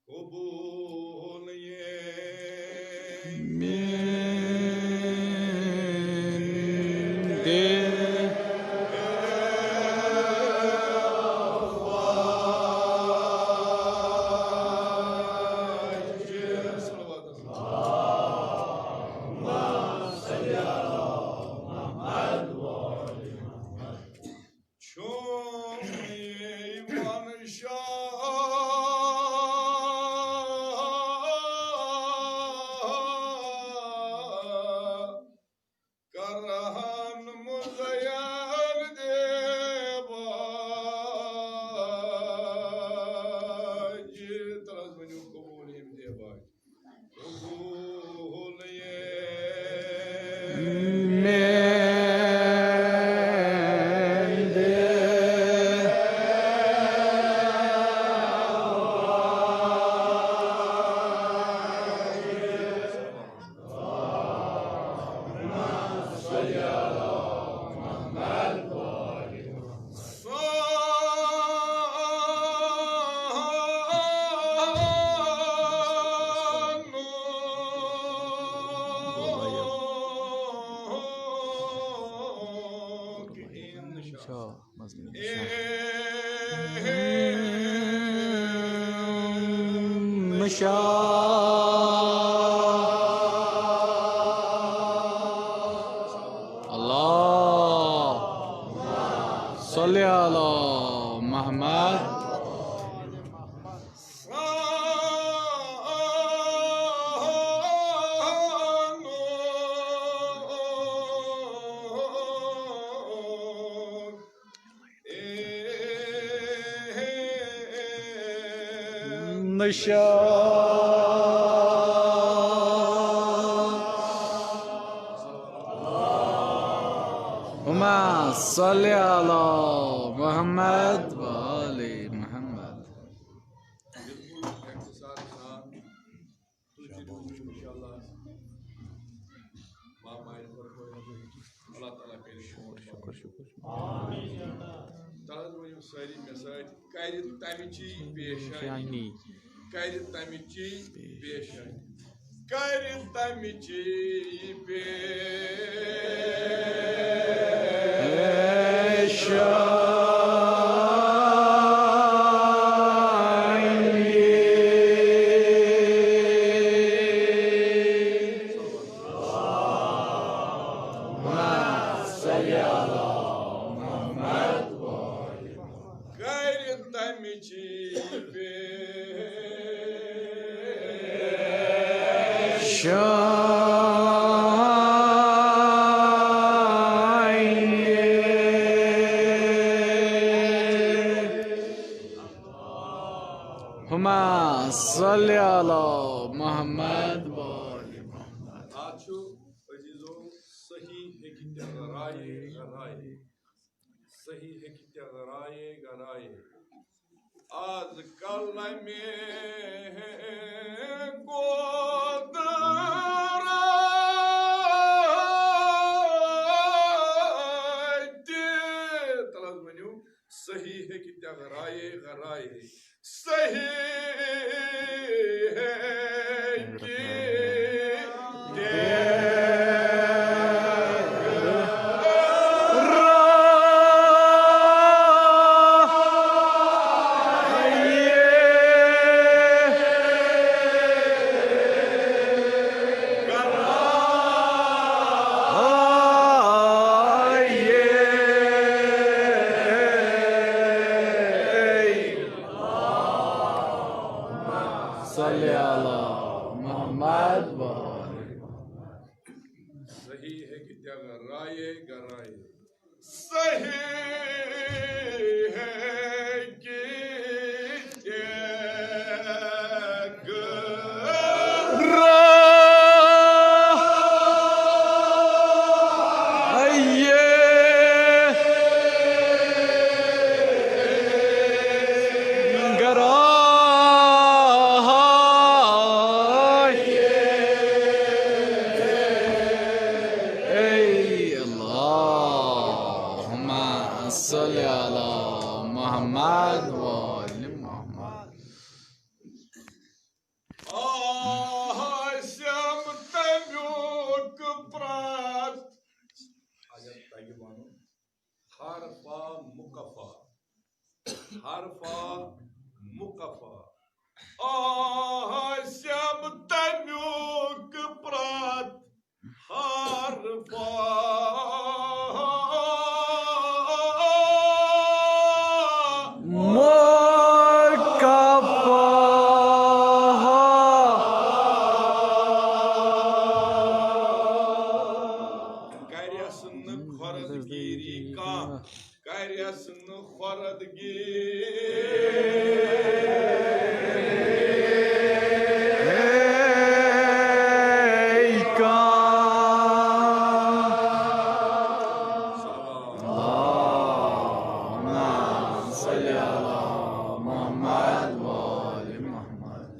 कबूल ये सल्ले अला मोहम्मद व आले मोहम्मद। सल्ले अला मोहम्मद व आले मोहम्मद। आजो अजीजो सही है कि सही है कि गराए आज कल में सही है कि गराए सही है कि सही है कि गराए सही है कि आस्यम तन्युक प्रात harfa Karyasını khorad giri ka Karyasını khorad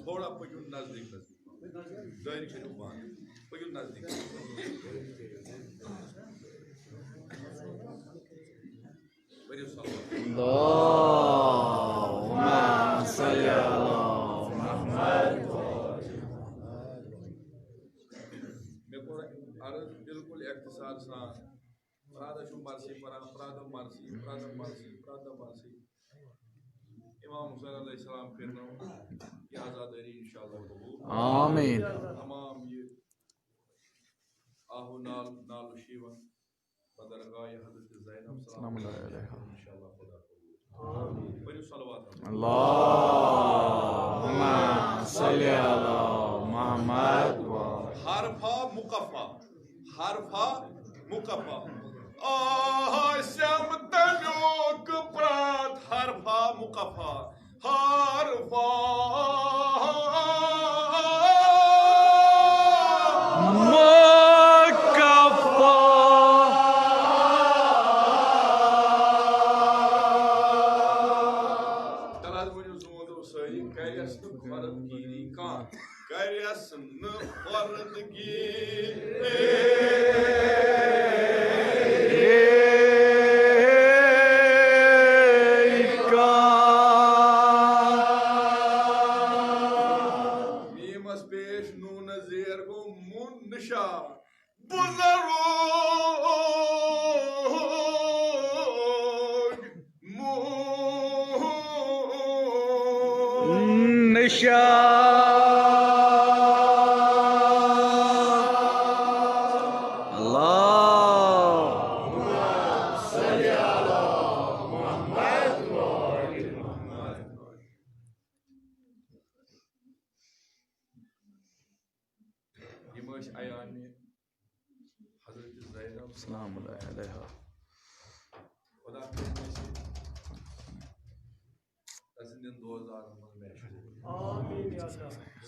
थोड़ा पकड़ नजदीक दायरे के ऊपर पकड़ नजदीक बड़ी अर्ज बिल्कुल इख्तिसार सान प्रादशु मर्सी परान प्रादम मर्सी इमाम हुसैन अलैहिस्सलाम करना की आज़ादारी इंशाअल्लाह कबूल आमीन तमाम ये आहु नाल शिवा बदरगाह हज़रत ज़ैनब सलाम अलैहा इंशाअल्लाह खुदा कबूल आमीन बड़ी सलवात अल्लाहुम्मा सल्ली अला मुहम्मद हरफा मुकफ़ा आस्यम तन्युक प्रात हरफा मुकफ़ा हरफा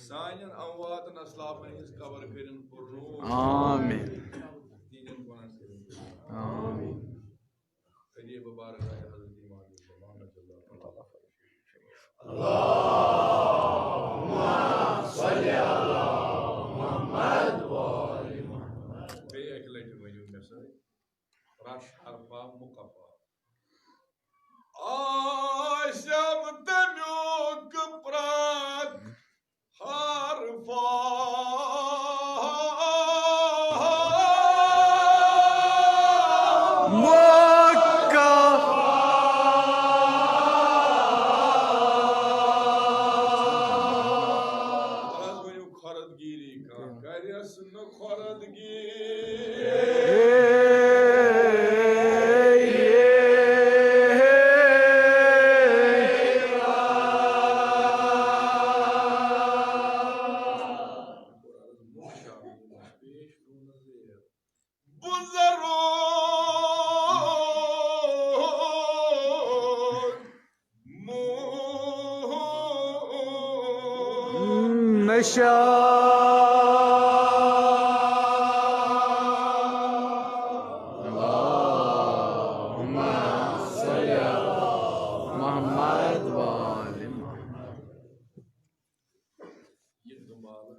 Sanin amvatın aslafınız kavur kırın kurru. Amin. Dinin bana serin. Amin. Kadiye mübarek ayet Hazreti İmam Muhammed Allahumma salli ala Muhammad ve ali Muhammad. Beykletim ve mesela. Raş harfa mukafa. Aşam temyok prat harfa Allahumma salli ala Muhammad ve ali Muhammad. Yıldımbalı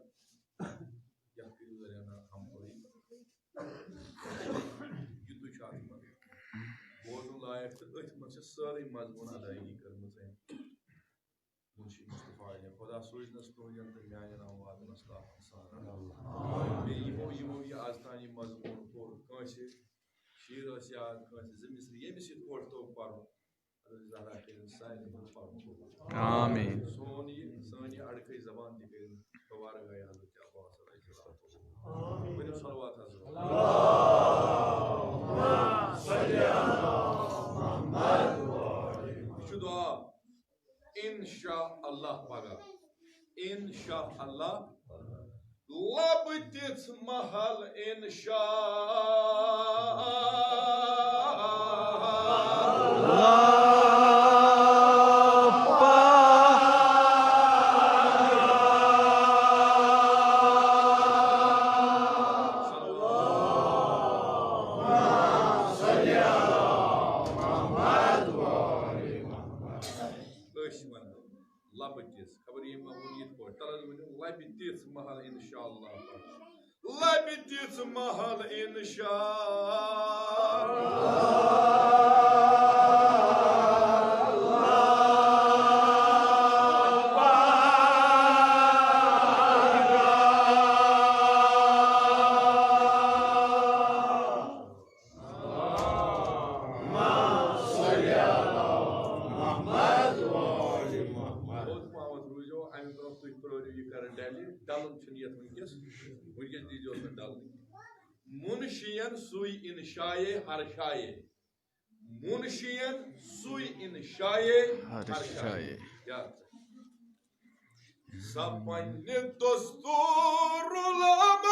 yakıyor üzerine hamurayı. Yudu çarpma. Bozun layıktır. Ötmesi sarı mazmun adayı kırmızı. Munşi Mustafa ile Koda soyuz nasıl yanında yani namazın asla sana. Ve yimo aztani mazmun por kaçı şiir asya kaçı zemisri yemisi porto paro. Zahra kerin sayın bu paro. Amin. Soni खड़के जबान दिखे दोबारा गए हजरत अब्बास अलैहिस्सलाम मेरे सलवात हजरत शुदा इंशाअल्लाह पगा इंशाअल्लाह लबतित महल Labidis mahal inşallah. Labidis mahal Munşiyen suy inşaye harşaye. Munşiyen suy inşaye harşaye. Ya. Zapanne dostur olamal.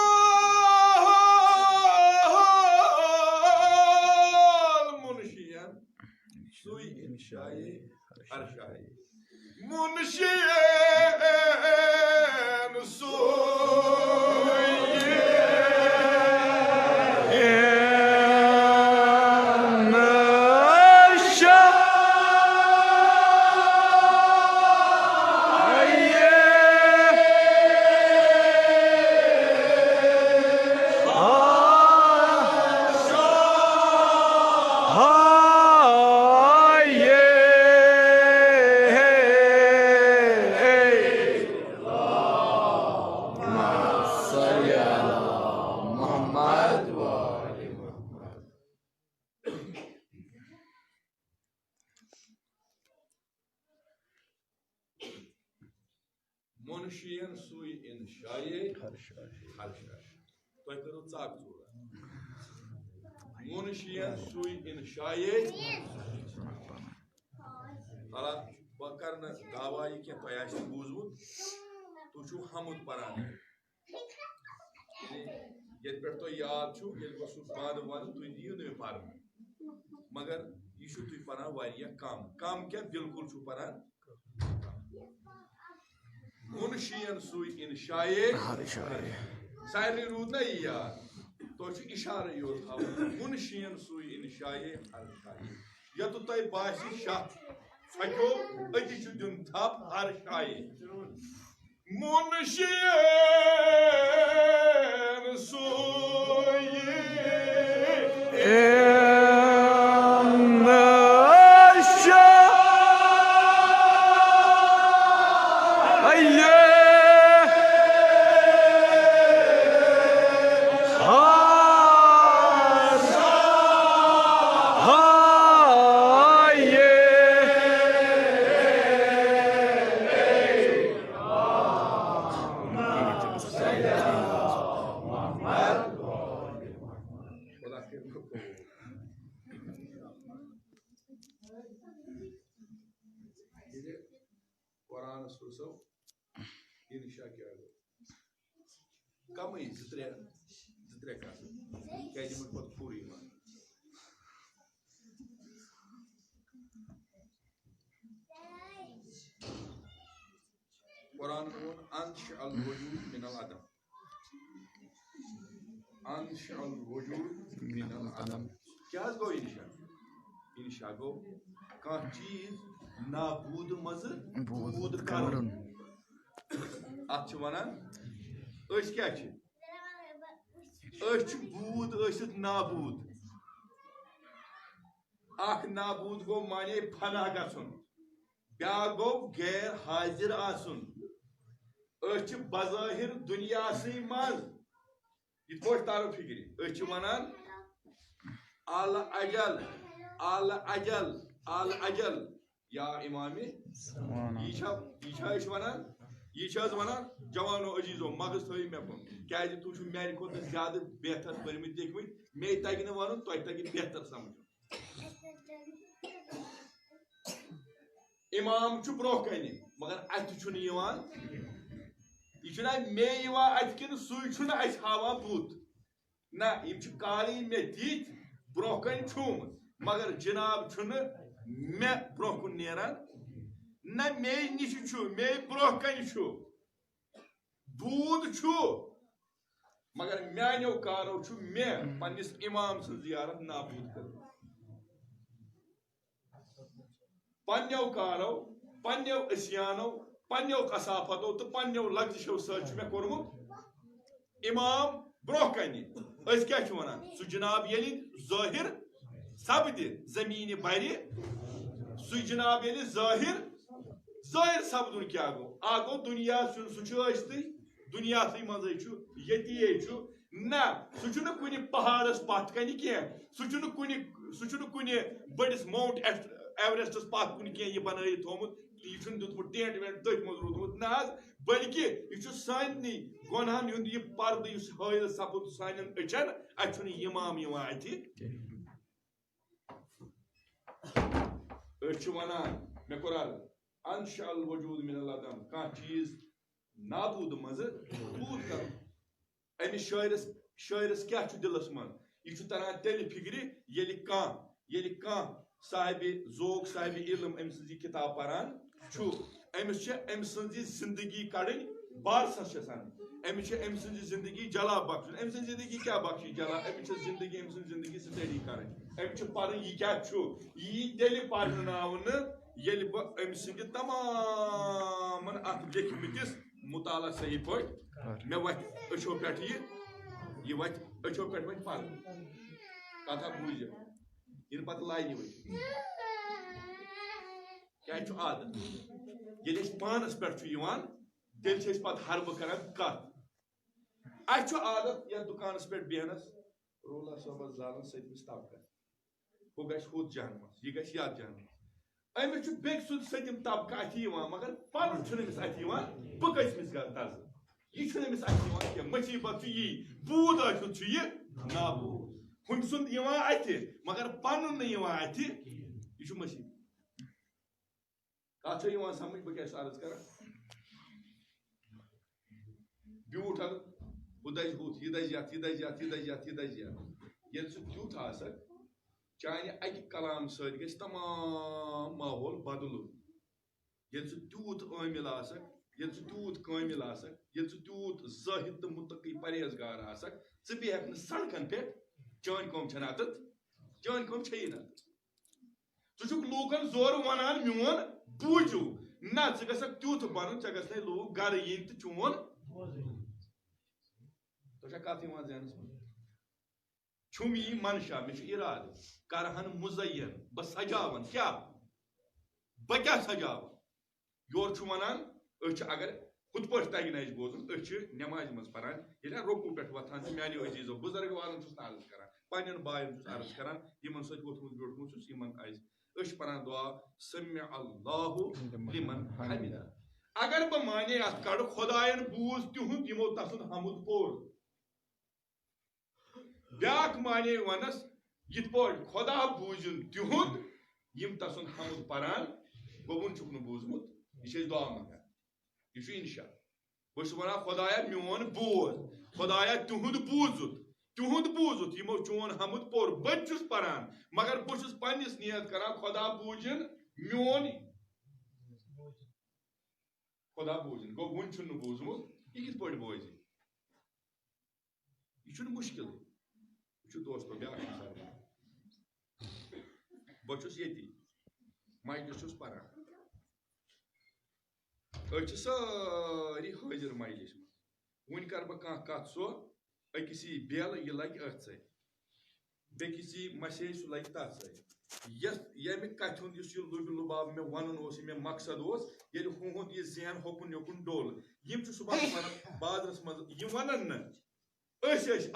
Munşiyen suy inşaye harşaye. Munşiyen suy Munşiyen suy inşaye harşaye. Toy karo tsak zora. Munşiyen suy inşaye Hala bakarna davayı ke toyaştı buzmut. Tuçu hamud paran. Yetper to yaad chu yel basu bad wan tu diyu ne paran. Magar yishu tu paran variya kam ke bilkul chu paran. Munşiyen suy inşaye harşaye. Sayri rudna ya. To şu işare yor thavu. Munşiyen suy inşaye harşaye. Ya tu tay başı şah. Fakyo acı şu dün tap harşaye. Munşiyen suy Quran sursau inşa kiyago. Kamı zitre kas. Kaydı mı pat puri ma. Quran on ansha'al wujud min al adam. Ansha'al wujud min al adam. Kya go inşa? İnşa go kan çiz nabud mazı bud karun. Atçı vanan öş kâçı. Öş bud öşüt nabud. Ak nabud go mane fana gasun. Bya go gayr hazir asun. Öş bazahir dünyası maz. Yitmoş tarif fikri. Öş vanan al ajal al ajal al ajal. Ya imami, İşa iş varan यह वनान जवानो अजीजो मगज थो मे कुन क्या तुम मेरे खुद ज्यादा बेहतर पढ़मित लिखमित मे तग वन तुम तग बेहतर समझ इमाम ब्रोह कन मगर अत यह मे अत कि सुन हावान बुत ना काली मे दीत ब्रोह कन छूमत मगर जनाब मे ब्रोह कुन नेरान ना मे निश मे ब्रोह कन बूद मगर मानो कारो मे पन्निस इमाम सं जियारत नाबूद कर पन्नो कारो पन्नो असियानो पन्नो कसाफतो तो पन्नो लग्जशो सच मे कोरमुत इमाम ब्रोह कन क्या वनान सु जनाब ये ज़ाहिर सपद जमीन बर सु जनाब ये ज़ाहिर सपदुन क्या गो दुनिया सह दुनिया मज ना सह कुन पहाड़स पत कन कह सह कुन बड़िस माउंट एवरेस्टस पत कुन कह यह बन थोमुत यह दुतमुत टेंट वेंट तथ मज रूदमुत ना बल्कि यह सानी गुनहन हुंद यह पर्द हायल सपद सान अचन अत इमाम अत वनान मे कोर अनशल वजूद मिनल अदम कह चीज नाबूद मज बूद कर अमिस शायरस क्या दिलस मन यह तरह तेल फिक्र ये साहिब ज़ोक साहिब इल्म अम सज किताब परान अमिस जिंदगी कड़न बारसस अमिस जिंदगी जला बख्शन अम जिंदगी क्या बख्शी जला अमिस जिंदगी स्टडी कर पढ़ यह क्या यह तेल पढ़ ये अम सद तमाम अत लिखमिस मुताला सही पे मे वत अचो पे यह वत अचो पे वो पढ़ कथा बूझ इन पे लाइन वो क्या आदत ये पानस पे तेल पे हरब कर कत आदत या दुकान पे बेहनस रोला सोबस जालन सतमिस तबका वो गो हुत जहनमस यह गि जहनमस अमिस बेक सुद सतम तबका अत मगर पन अत बह कथमिस तर्ज यह अत मुसीबत यी बूद आथुत यह नाबूद हुम सुंद अत मगर पन अत यह मुसीबत कत समझ बह क्या अर्ज कर ब्यूट बह दज हुत यह दज यह दज यह दज यह दज ये तुथ आसक चाहे अक कलाम सत गि तमाम माहौल बदल ये तूत आमिल आसक ये तूत कामिल आसक ये तूत जाहिद तो मुतकी परहेजगार आसक ज बेहक न सड़कन पे चान कम छन आदत चान कम छई न ज लूकन जोर वनान मोन बूझू ना ज गसक तूत बन च गस लूक गर इन तो चोन तो कत जहनस छुम यी मनशा मे इराद करहन मुजयन बह सजावन क्या बह क्या सजावन योर वनान अगर हुत पे तग न बोजन नमाज मज पान ये रोकू पे वथान मानो अजीजो बुजुर्ग वालन अर्ज कर पन्न बायन अर्ज कर इन समुत ब्योटमुत पान दुआ समी अल्लाहु लिमन हमिदा अगर बह माने अत कड़ खुदायन बूज तिहुंद यमो तसुन हमुद पोर ब्याक माने वनस यित पॉइंट खुदा बूझन तिहुंद यम तसुन हमुद पान बह वन चुक बूजमुत यह दुआ मंगान यह इंशा बस वन खुदाया मोन बोज खुदाया तुहुंद बूजुत यमो चोन हमुद पोर बस पान मगर बस पन्निस नियत कर खुदा बूझन मोन खुदा बूझन गो वन चुन बूजमुत यह कित बोज यह मुश्किल दोस्तों ब्या बहुत ये मजलिस पान सारी हाजिर मजलिस वन कर बह कत सो अकिस बेल यह लग अथ बेकिस मसेज सह लग तथ ये कथ लुब लुबाब मे वन मे मकसद ये हुंद यह जहन होकुन योकुन डोल यम सुबह वन बादरस मज यह वन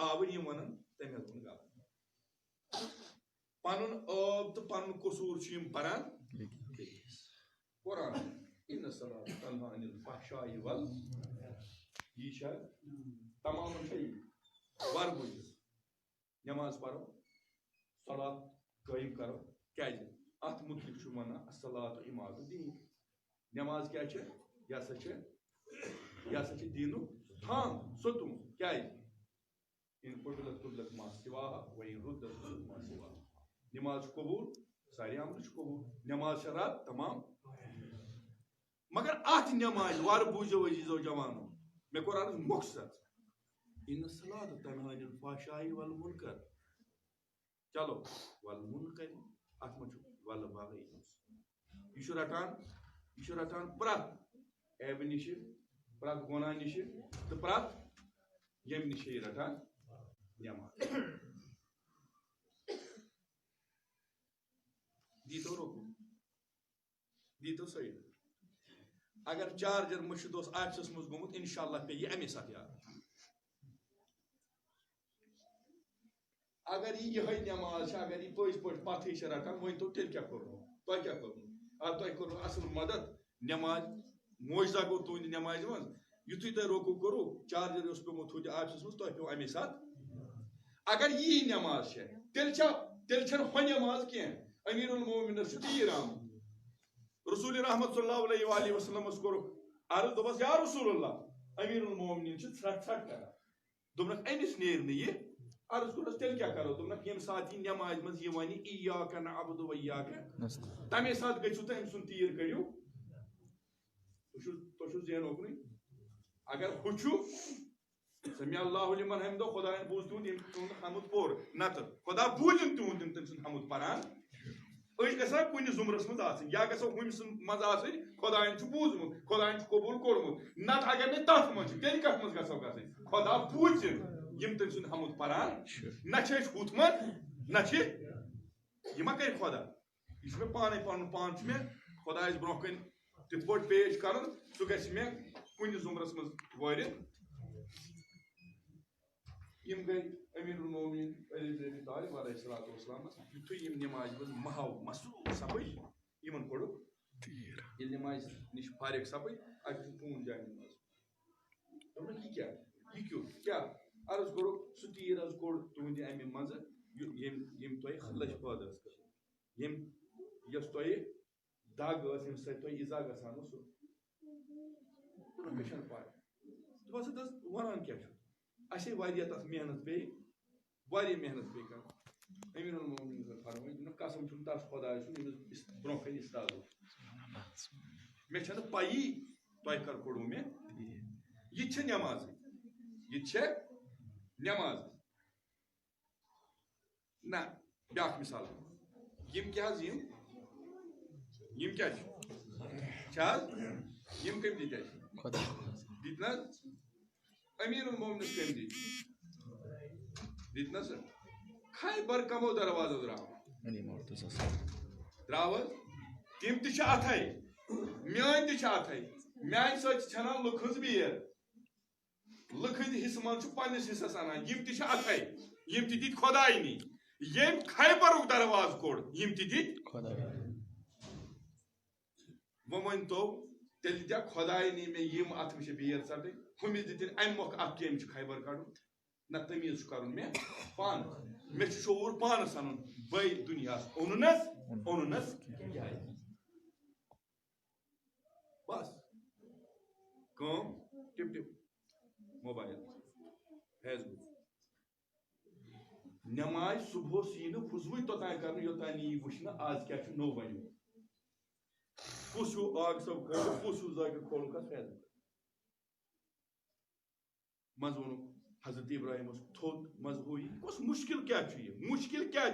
आवर यम वन तमें कुन गल पन आब तो पन कसूर पान कुरान इन सलात तन्हा अनिल फहशाई वल ये शायद तमाम चाहिए वर बुझिस नमाज पढ़ो सलात कायम करो क्या अत मुतलिक छु वना सलात इमादुद्दीन नमाज क्या छे या सच दीनु थाम सुतुम क्या इन कुबलत कुबलत मा सिवा व इन रुद्दत मा सिवा नमाज कबूल सारे अमल कबूल नमाज शरात तमाम मगर अत नमाज वार बूझो अजीजो जवानो मे कोर अर्ज मकसद इन सलात तन्हा अनिल फहशाई वल मुनकर चलो वल मुनकर अत मच वल बागई यह रटान प्रत ऐब निश प्रत गुनाह निश तो प्रत यम निश रटान नमाज दीतो रोकू दीतो सही अगर चार्जर मुश्किल ऑफिस मज गोमुत इंशाल्लाह पे ये अमे साथ याद अगर ये नमाज अगर ये पज पे पथ रटान वन तो तेल क्या करो तुह क्या करो तुह करो असल मदद नमाज मोजा गो तुंद नमाज मज युथु तुह रोकू करो चार्जर पेमुत थोद ऑफिस मज तुह पे अमे साथ अगर ये नमाज तेल हो नमाज कह अमीरुल मोमिनीन तीर आम रसूल रहमत सल्लल्लाहु अलैहि वसल्लम कोर अर्ज दोपस या रसूलुल्लाह अमीरुल मोमिनीन छट कर दोपनक अमिस नेर न ये अर्ज कोरस तेल क्या करो दोपनक यम साथ ये नमाज मज ये वनी इय्याका नअबुदु व इय्याका तमे साथ गछु त अम सुन तीर करियो तो जेन ओकनी अगर हुचु समी अल्लाहु लिमन हम्दो खुदा बूझ तुन हमद पोर नत खुदा बूझन तुन तम सुन हमद परान गसा कुन जुमरस मज या गसा हुमिस मज खुदान बूझमुत खुदान कबूल कोरमुत नत अगर ने तथ मज तेल कथ मज गसो गस खुदा बूझन यम तम सुन हमद परान न हुतमत न यह कर खुदा यह पाने पान में खुदा ब्रोह कन तिथ पे पेश कर सह ग कुन जुमरस मज वारित यम गई अमीरुल मोमिनीन अली बिन अबी तालिब अलैहिस्सलातु वस्सलाम युथु यम नमाज मज महाव मसरूफ सपै यमन कोडु ये नमाज निश फारिग सपै अग पून जाय नमाज तो की क्या ये क्यों क्या अर्ज करो सुतीर अर्ज कोड तुंद अमे मज यम तोय खलश पादस कर यम यस तोय दाग यम से तोय इजा गसान सो कशन पाय तो बस दस वनान क्या असे वारिया तथ मेहनत पे वारिया मेहनत पे कर अमीरुल मोमिनीन फरमाय कसम छुन तस खुदा इस ब्रोह कन इस्ताद मे छ पाई तोय कर कोडू मे ये छ नमाज ना ब्याक मिसाल यम क्या यम क्या यम कम दी खुदा दितना अमीरुल मोमिनीन कम दितना सर खैबर कमो दरवाजो द्राव तम तथाई मान तथाई मान सना लुख बेर लुख हिस्स मन पन्निस हिस्सस अनान यम तथाई यम दित खुदाई नी यम खैबर दरवाज कोड़ यम दित वो वन तो तेल दिया खुदाई नी मे यम अत मे बेर सटे हुमिस दित अम मोख अत केम खैबर कड़ न तमीज कर मे पान मे शोर पान सन बई दुनिया ओनस बस कम टिप टिप मोबाइल फेसबुक नमाज सुबह सीन खुशबू तोतान कर योतान यी वुचन आज क्या नो बनो कुछ आग सब कुछ जाकर खोल कर फेसबुक मज वो हजरत इब्राहिम थोद मज हुई कुछ मुश्किल क्या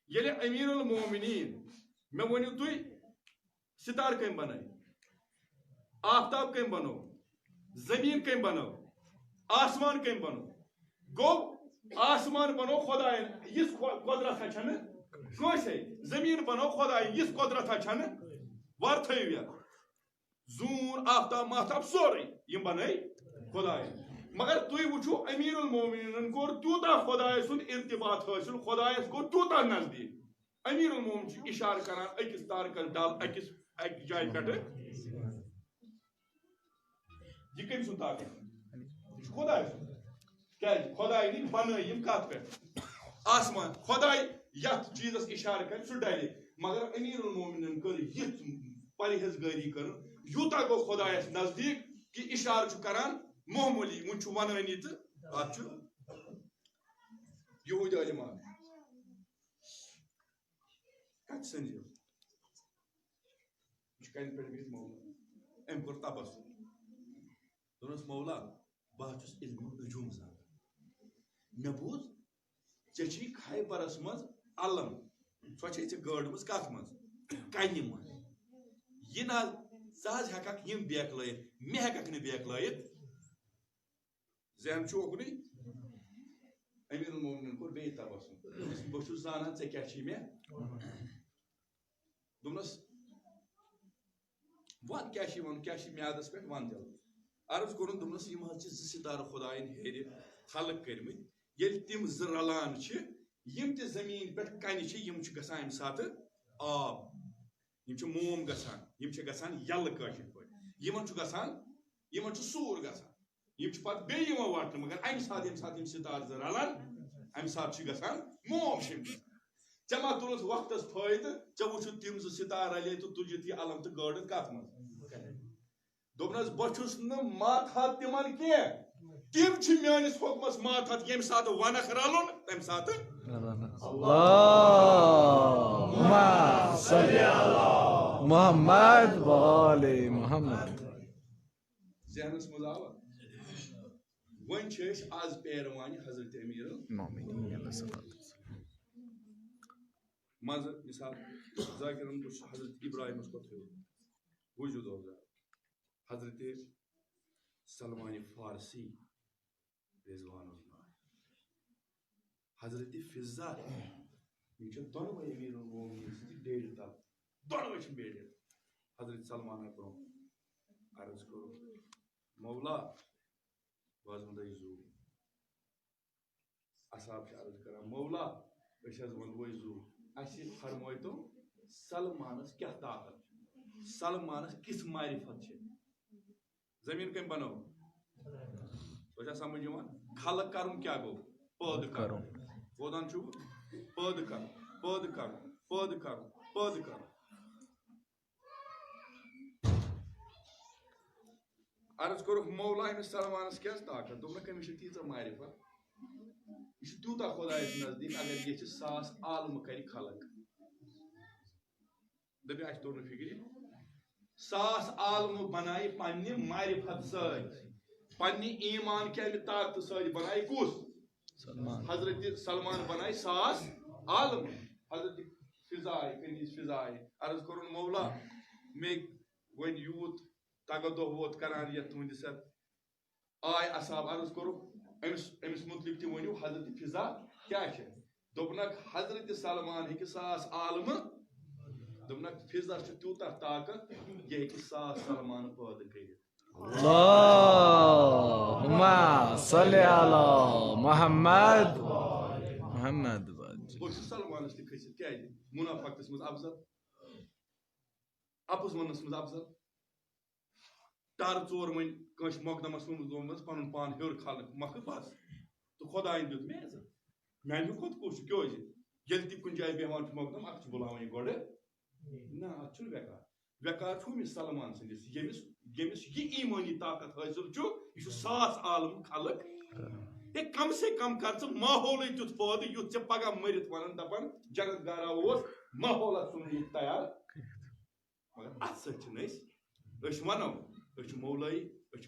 ये अमीरुल मोमिनीन मे वनु तुई सितार कम बनाई आफ्ताब कम बनो जमीन कम बनो आसमान कम बनो गो आसमान बनो खुदायन इस कुदरत छन कैसे जमीन बनो खुदायन इस कुदरत छन वर थया जून आफ्ताब महताब सोरे यम बनाई खुदायन मगर तुई वुचु अमीरुल मोमिनीन कोर तूता खुदाय सुन इर्तिबात हासिल खुदायस को तूता नजदीक अमीरुल मोमिनीन इशार करान अकिस तारकस डाल अकिस एक जाय पे यह कम सुन ताकत खुदाय क्या खुदाय नी बन कत पे आसमान खुदाय यथ चीजस इशार कर सह डाले मगर अमीरुल मोमिनीन कर यथ परहेजगारी कर यूता गो खुदायस नजदीक कि इशार करान मामूली वो वनानी तो अत यहूद अलमान कत संजीव कन पे बिहित मौला अम कोर तबसुम दोनस मौला बह इल्म नजूम जान मे बूज ऐ खैबरस मज अलम सो गड़ मज कत मज कन मज यह ना सह हेक यम बेक लयत मे हेक न बेक लयत जहन ओकुन अमीरुल मोमिनीन कोर बे तबसुम बहुत जाना ऐ क्या मे दोनस वन क्या म्यादस पे वन जल अर्ज कोर दोनस यम सितार खुदायन हेर खलक कर्मित ये तिम ज रलान यम ते जमीन पे कन यम गसान अम सात आब यम मोम गसान यम गसान यल कशिर पे यमन गसान यमन सूर गसान यम पत बे वटन मगर अम सात यम सितार ज रलान अम सात गसान मोम शम चे मा तुल वक्त फायद चे वो तिम ज सितार रले तो तुलित यह अलम तो गड़ कत मज दोपनस बहुस माथा तिमन कह तिम मानिस हुकमस माथा ये सात वनख रलुन तम सात मोहम्मद वाले मोहम्मद जहनस मज आवा वन आज पैरवान हजरत अमीरुल मज मिसाल जाकिरन हजरत इब्राहिम वजूद हजरत सलमान फारसी रिजवान हजरत फिजा दोनों अमीरुल मोमिनीन डेढ़ तल दोनों बेड़ हजरत सलमान ब्रो अर्ज करो मौला बज वो जू असाब अर्ज कर मौला वो जू अस फरमाय तो सलमानस क्या ताकत सलमानस किस मारिफत जमीन कम बनो तो समझ खलक कर क्या गो पद कर वोदान पद कर पद कर पद कर पद कर अर्ज कर मौला अमिस सलमानस क्या ताकत दोन कमिस तीज मारिफत यह तूता खुदायस नजदीक अगर ये 100 आलम कर खलक दपे अस तोर फिक्र 100 आलम बनाई पन्ने मारिफत सन्नी ईमान क्या ताकत सद बनाई कुस हजरत सलमान बनाई 100 आलम हजरत फिजाई कनीज फिजाई अर्ज कर मौला मे वन यूत तगद वोत करान ये तुंदिस आय असाब अर्ज करो अमिस मुतलिक ती वनु हजरत फिजा क्या दोपनक हजरत सलमान हे 100 आलम दोपनक फिजा तूता ताकत ये 100 सलमान पद कर अल्लाहुम्मा सल्ली अला मोहम्मद मोहम्मद सलमान खसित क्या मुनाफाकस मज अफजल अपुस वनस मज अफजल टार चोर वन कस मोकदमस मज पन पान हेर खल मख बस तो खुदायन दुत मे मैन खुद कुछ क्यों ये कुछ जाए बेहान मोकदम अत बुलावन गोड़ ना अत बेकार बेकार मिस सलमान सदिस यमिस यह ईमानी ताकत हासिल यह 100 आलम खलक कम से कम कर माहौल तुथ पौध युथ ऐ पगह मरित वन दपान जगत गारा माहौल तैयार मगर अत सत वनो मौलाई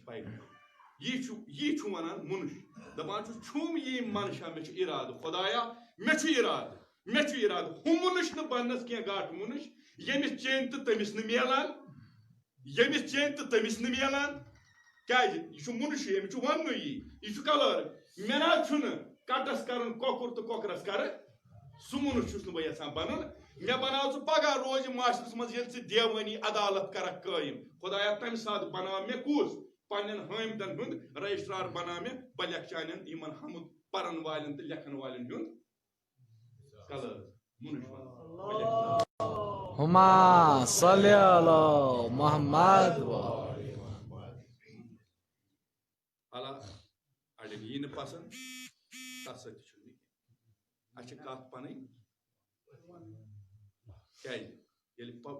पैगंबर यह वनान मुनुष दपान छुम यह मनशा मे इराद खुदाया मे इराद हु मुनुष न बनस क्या गाट मुनुष यमिस चेन तो तमिस न मिलान क्या यह मुनुष वन यह कलर मे ना कटस कर कोकुर तो कोकरस कर सह मुनुष बह यहां बन मे बनाव पगह रोज माशरस मज देवानी अदालत कर कायम खुदाया तम सात बना मे कुस पन्न हामिदन हुंद रजिस्ट्रार बना मे बह लिख चान हमद परन वालन तो लेखन वालन हुंद कलर मुनुष हुमा सल्ली अला मोहम्मद व अला अड़न यी न पसंद तथ सत अच्छा कत पन क्या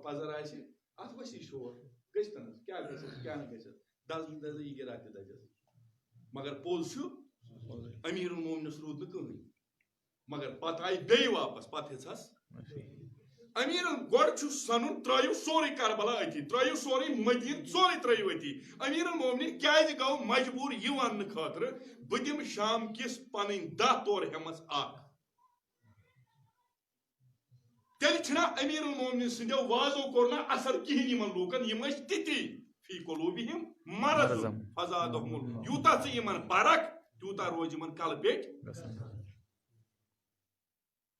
पजर अत वसी शोर गन क्या क्या दज दज यह गिरा दजस मगर पोज अमीर मोमिनस रूद न कहीं मगर पत आई बे वापस पत हेस अमीर गोड़ सन त्रयु सोरे करबला अति त्रयु सोरे मदीन सोरे त्रयु अति अमीर मोमिन क्या गो मजबूर यह वन खतर बह दिम शाम किस पन 10 तोर हेमस तेल अमीर मोमिन सो वाजो कोर ना असर कहें लूकन ती फी कुलूबिहिम मरज़ फज़ादहुम यूता परख तूता रोज कल पेट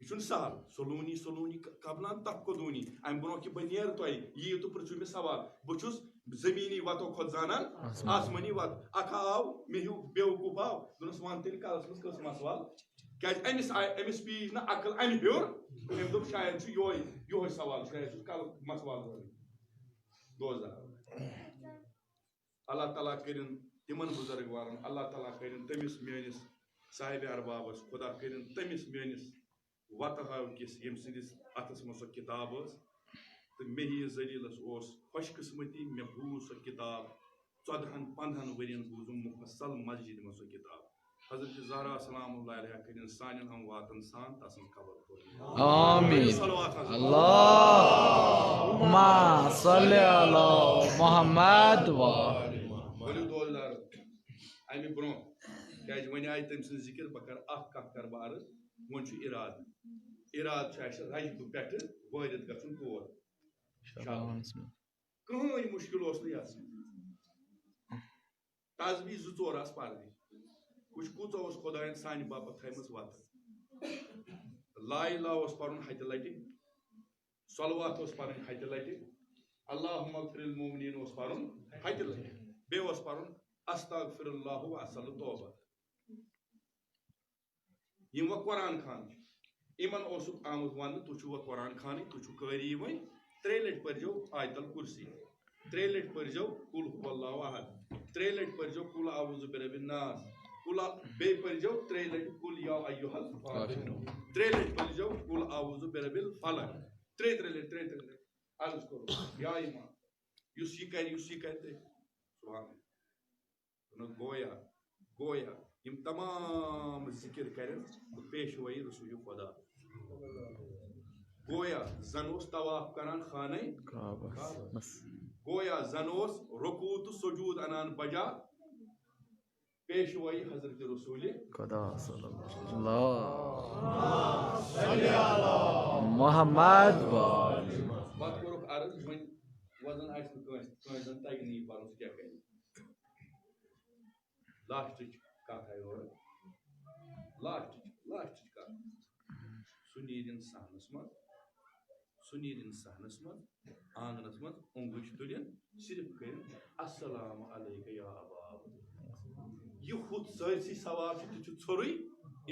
यह सहल सलूनी सलूनी कबलान तफकुदूनी अम ब्रो कि बह नेर तुम यी तो पृछू मे सवाल बहुत जमीनी वतो खुद जानान आसमानी वत अख आव मे हूँ बेवकूफ आव दोनस वन तेल कलस मस कस मसवाल क्या अमिस पीज ना अकल अम हेर अम दोप शायद यो सवाल शायद कल मसवाल दोजा अल्लाह ताला करिन तिमन बुजुर्गवारन अल्लाह ताला करिन तमिस मेनिस साहिब अरबाबस खुदा करिन तमिस मेनिस वत हाव किस यम सिंदिस अथस मस किताब तो मे जलीलस खुशकिस्मती मे बूज सो किताब 14-15 वरियन बूजुम मुफसल मस्जिद में सो किताब हजरत ज़हरा सलामुल्लाह अलैहा करिन सानिन हम वातन सान तसन खबर तो आमीन अल्लाहुम्मा सल्ली अला मोहम्मद व बोलो दोलदार अमि ब्रो क्या वन आय तम सं जिक्र बह कर कत कर बह अर्ज वन इराद इराद रजब पे वारिद गन तौर कहीं मुश्किल तस्बी 2-4 पर्द कुछ कूच खुदायन सान बापत थमस वत ला इलाहा पर्न हत लटि सलवात पर्न हत लटि अल्लाहुम्मा अगफिरिल मोमिनीन पर्न हत लटि बे पर्न अस्तगफिरुल्लाह व असल तौबा यम व कुरान खान इमन आमुत वन तुह व कुरान खान तुह कारी वन 3 लट पर्जो आयतल कुर्सी 3 लट पर्जो कुल हुवल्लाहु अहद 3 लट पर्जो कुल आऊज़ु बिरब्बिन नास कुल बे पर्जो 3 लट कुल या अय्युहल काफिरून 3 लट पर्जो कुल आऊज़ु बिरब्बिल फलक 3 लट अर्ज करो या ईमान युस यह कर सुभान गोया गोया यम तमाम जिक्र करें पेशवाई रसूल खुदा गोया जन तवाफ करान खाने गोया जन रुकू तो सुजूद अनान बजा पेशवाई हजरत रसूल खुदा मोहम्मद पत कोरुक अर्ज वजन आजन तग नहीं पान क्या कर लास्ट कथ आई और लास्ट कथ सुनीर सहनस मज आंगनस मज उंगुश तुलिन सिर्फ कर अस्सलाम अलैका या अबा यह खुद सरसी सवाल तुझ छोरुई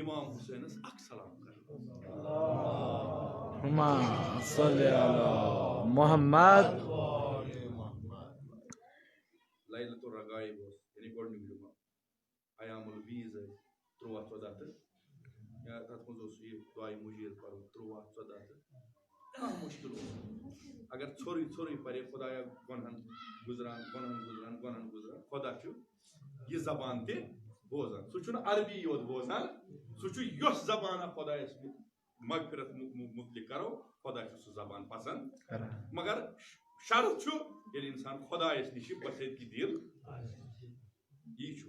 इमाम हुसैनस अख सलाम कर अल्लाहुम्मा सल्ली अला मोहम्मद लैलतुर रगाइब यानी गोडनिक जुमा अयामुल बीज 13-14 या तथ मज दुआई मुजीर पर 13-14 मुश्किल अगर छोरी परे खुदाया गुनहन गुजरान खुदा यह जबान ते बोजान सह अरबी योत बोजान सह यस जबान खुदायस मगफिरत मुतलिक करो खुदा सह जबान पसंद मगर शर्त ये इंसान खुदायस निश बसदगी दिल यह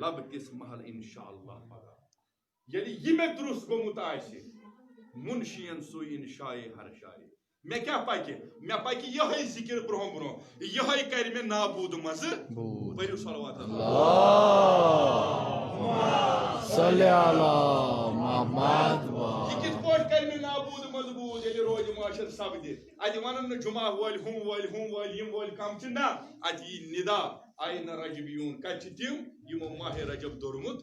लब किस महल इंशाअल्लाह पगा यदि यह मे दुरुस्त गोमुत आसे मुंशियन सु इंशाए हर शाए मे क्या पाके यह जिक्र ब्रोह ब्रोह यह कर मे नाबूद मज बरु सलवात अल्लाहुम्मा सल्ली अला मोहम्मद यह किस पोट कर मे नाबूद मजबूत ये रोज माशर सपदि अत वन जुमा वल हम वल कम ना अत निदा आय न रजबियून कत तिम यमो माह रजब दोरमुत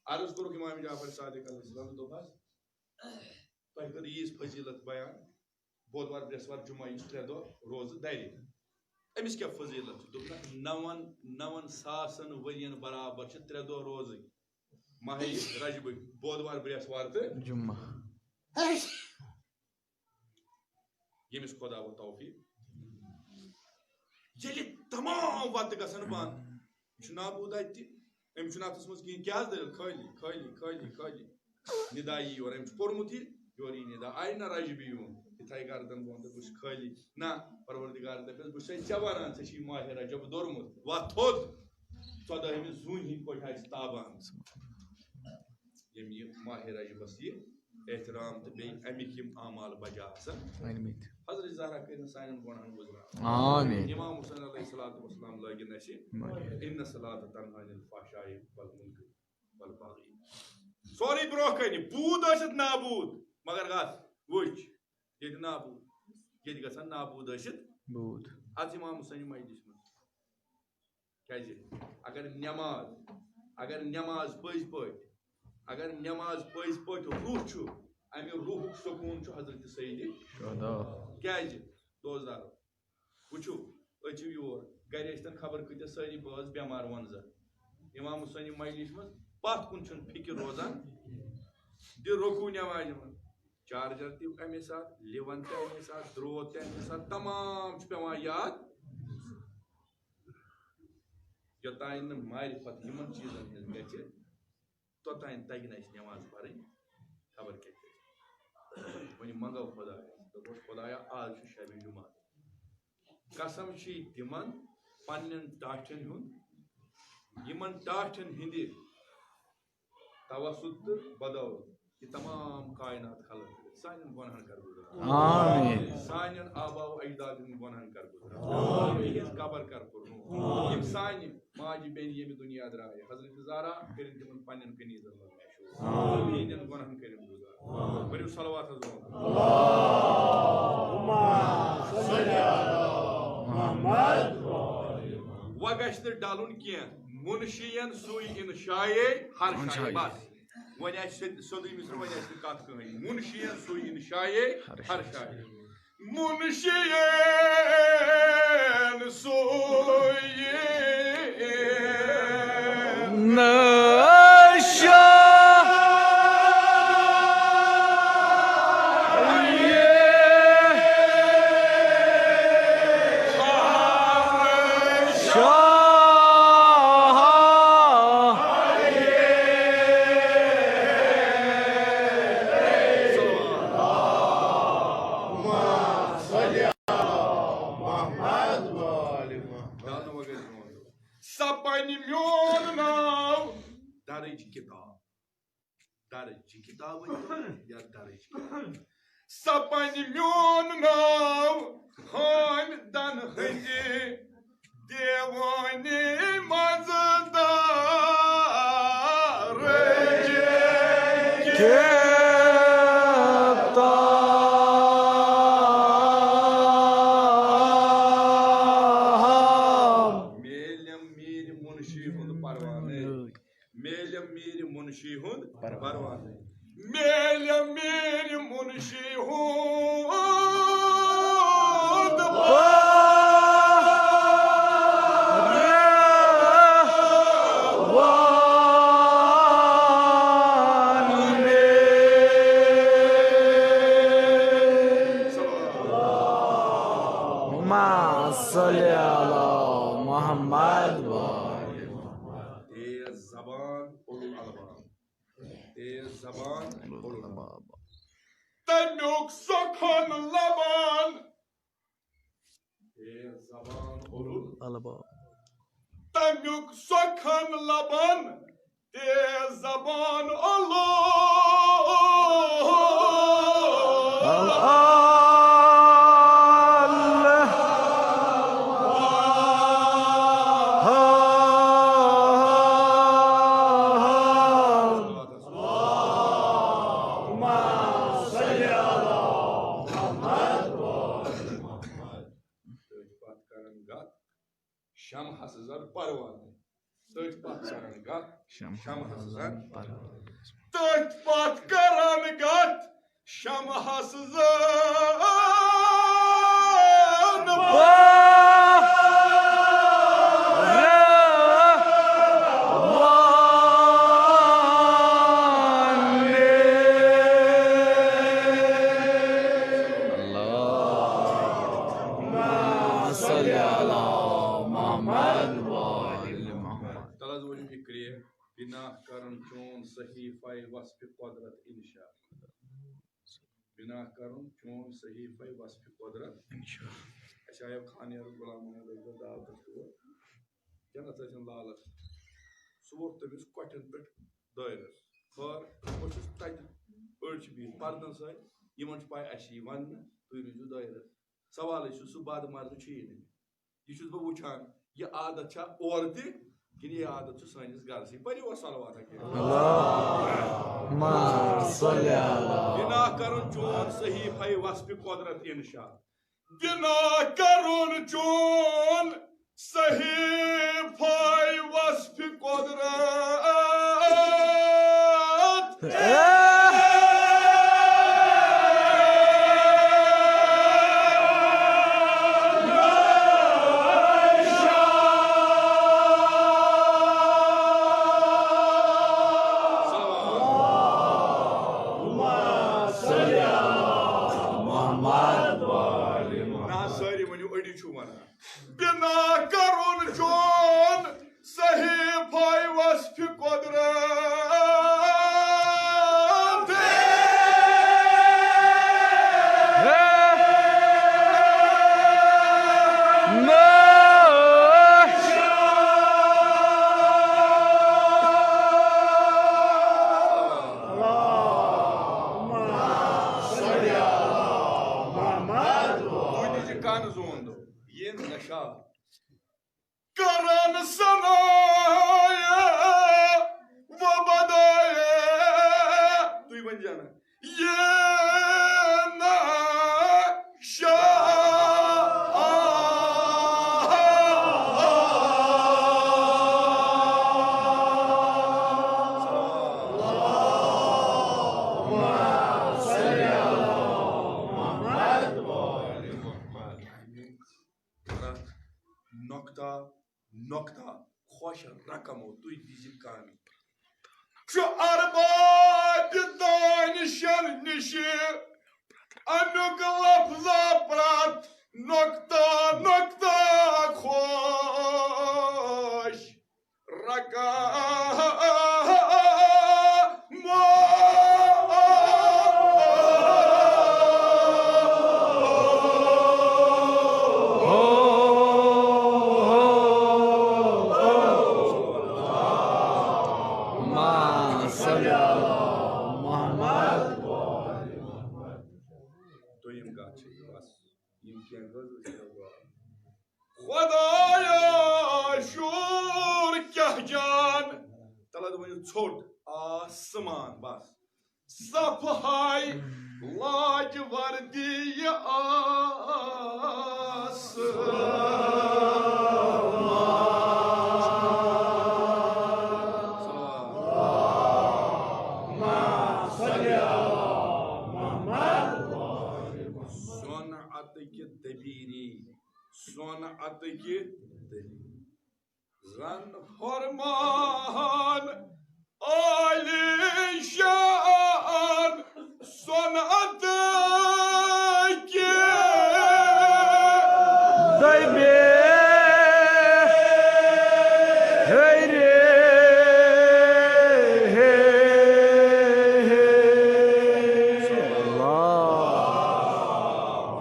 अर्ज करो इमाम जाफर सादिक अलैहिस्सलाम दोपस तह कर यीज फजीलत बयान बोधवार बृहस्पति जुमा यह 3 दो रोज दर अमिस क्या फजीलत दोपन 9,000 वरियन बराबर 3 दो रोज माह रजब बोधवार बृहस्पति तो जुम्मा यमिस खुदा वो तौफीक ये तमाम वत गसन बंद नाबूद अमिस अतस मज कहीं क्या दल खाली खाली खाली खाली निदा योर अमिस पोर्मुत योर निदा आई ना रजब यून इथे गर्दन बोन तो खाली ना परवरदिगार दपस बस चे वनान चे माह रजब दोरमुत वा थोद 14 जून हिंद पे ताबान ये माह रजबस ये एहतराम तो बे अमिक आमाल बजा हजरत ज़हरा कर सान गुनाहन गुजरान आमीन इमाम हुसैन अलैहिस्सलातु वस्सलाम लगिन अशि इन सलात तन्हा अनिल फहशाई वल मुनकर वल बागी सोरी ब्रो कनि बूद अशत नाबूद मगर गस वुच ये नाबूद ये गसन नाबूद अशत बूद आज इमाम हुसैन मजलिस में क्या अगर नमाज पज पट रूह छु अमि रूह सुकून छु हजरत सईद क्या दोस्तदार वुचु अच्छु योर गर खबर कत सारी बज बेमार वन इमाम हुसैन मजलिस में पत कुन छुन फिक्र रोजान दि रुकू नमाज में चार्जर ति अमे साथ लिवन ते अमे साथ द्रोत ते अमे साथ तमाम छु पेवान याद योतान मारिफत यमन चीजन हिंद गछ तोतान तगन नमाज पढ़ खबर क्या वन मंगो खुदा दोस खुदाया आज शब जुमा कसम तिमन पन्न टाठन हुन टाठन हिंद तवसुत तो बदौलत कि तमाम कायनात खलक सान गुनाहन कर गुजरा आमीन सान आबा व अजदाद गुनाहन कर गुजरा आमीन कबर कर पुरनु यम सान माज बेन यम दुनिया द्राय हजरत ज़हरा करिन तिमन पन्न कनीज अल्लाह मशहूर आमीन गुनाहन करिन गुजरा बरु सलावत अल्लाहुम्मा सल्ली अला मुहम्मद वगश्त डालुन किया मुनशियन सुई इंशाए हर शाय बस वन सोदी मिस्र वन कत कहानी मुनशियन सुई इंशाए हर शाय मुनशियन सुई नशा सपन म्योन नाव हान दन हंजे देवानी मजदार मेलम मीर मुंशी हुंद परवाने मेलम मीर मुंशी हुंद परवाने मेलम मीर मुंशी हुंद तनुक सखन लबन तनुक सखन लबन ते जबान Şamhasızın bina karın çon sahifay vasfi kudret inşa. Bina karın çon sahifay vasfi kudret inşa. Aşağıya Khaniyar Gulam Muhammed'e davet ediyor. Cennet-i Lala. Suvat temiz koçun pet daires. Var koçus tayt ölçü bir pardon say. Yımanç pay aşı van tuyrucu daires. Savalı şu su bad mardı çiğdi. Yüşüz bu uçan ya adet ça ordu Kini ye adet şu sayınız garsi. Bari o salavat ki. Allahumma salli ala. Bina karun çon sahifay vasfi kudret inşa. Bina karun çon sahifay vasfi kudret. Bina karun çon sahifay vasfi kudret. Karan sanaya vabadaya duy banjana yena nokta hoş rakam o duy bizim kami. Şu arba danışan nişi anuglap zaprat nokta hoş rakam. Khudaya şur kahcan taladı bunu çort asman bas zaphay lacvardiye as Son atıki Zan Horman Ali Şan Son atıki Daybe heyre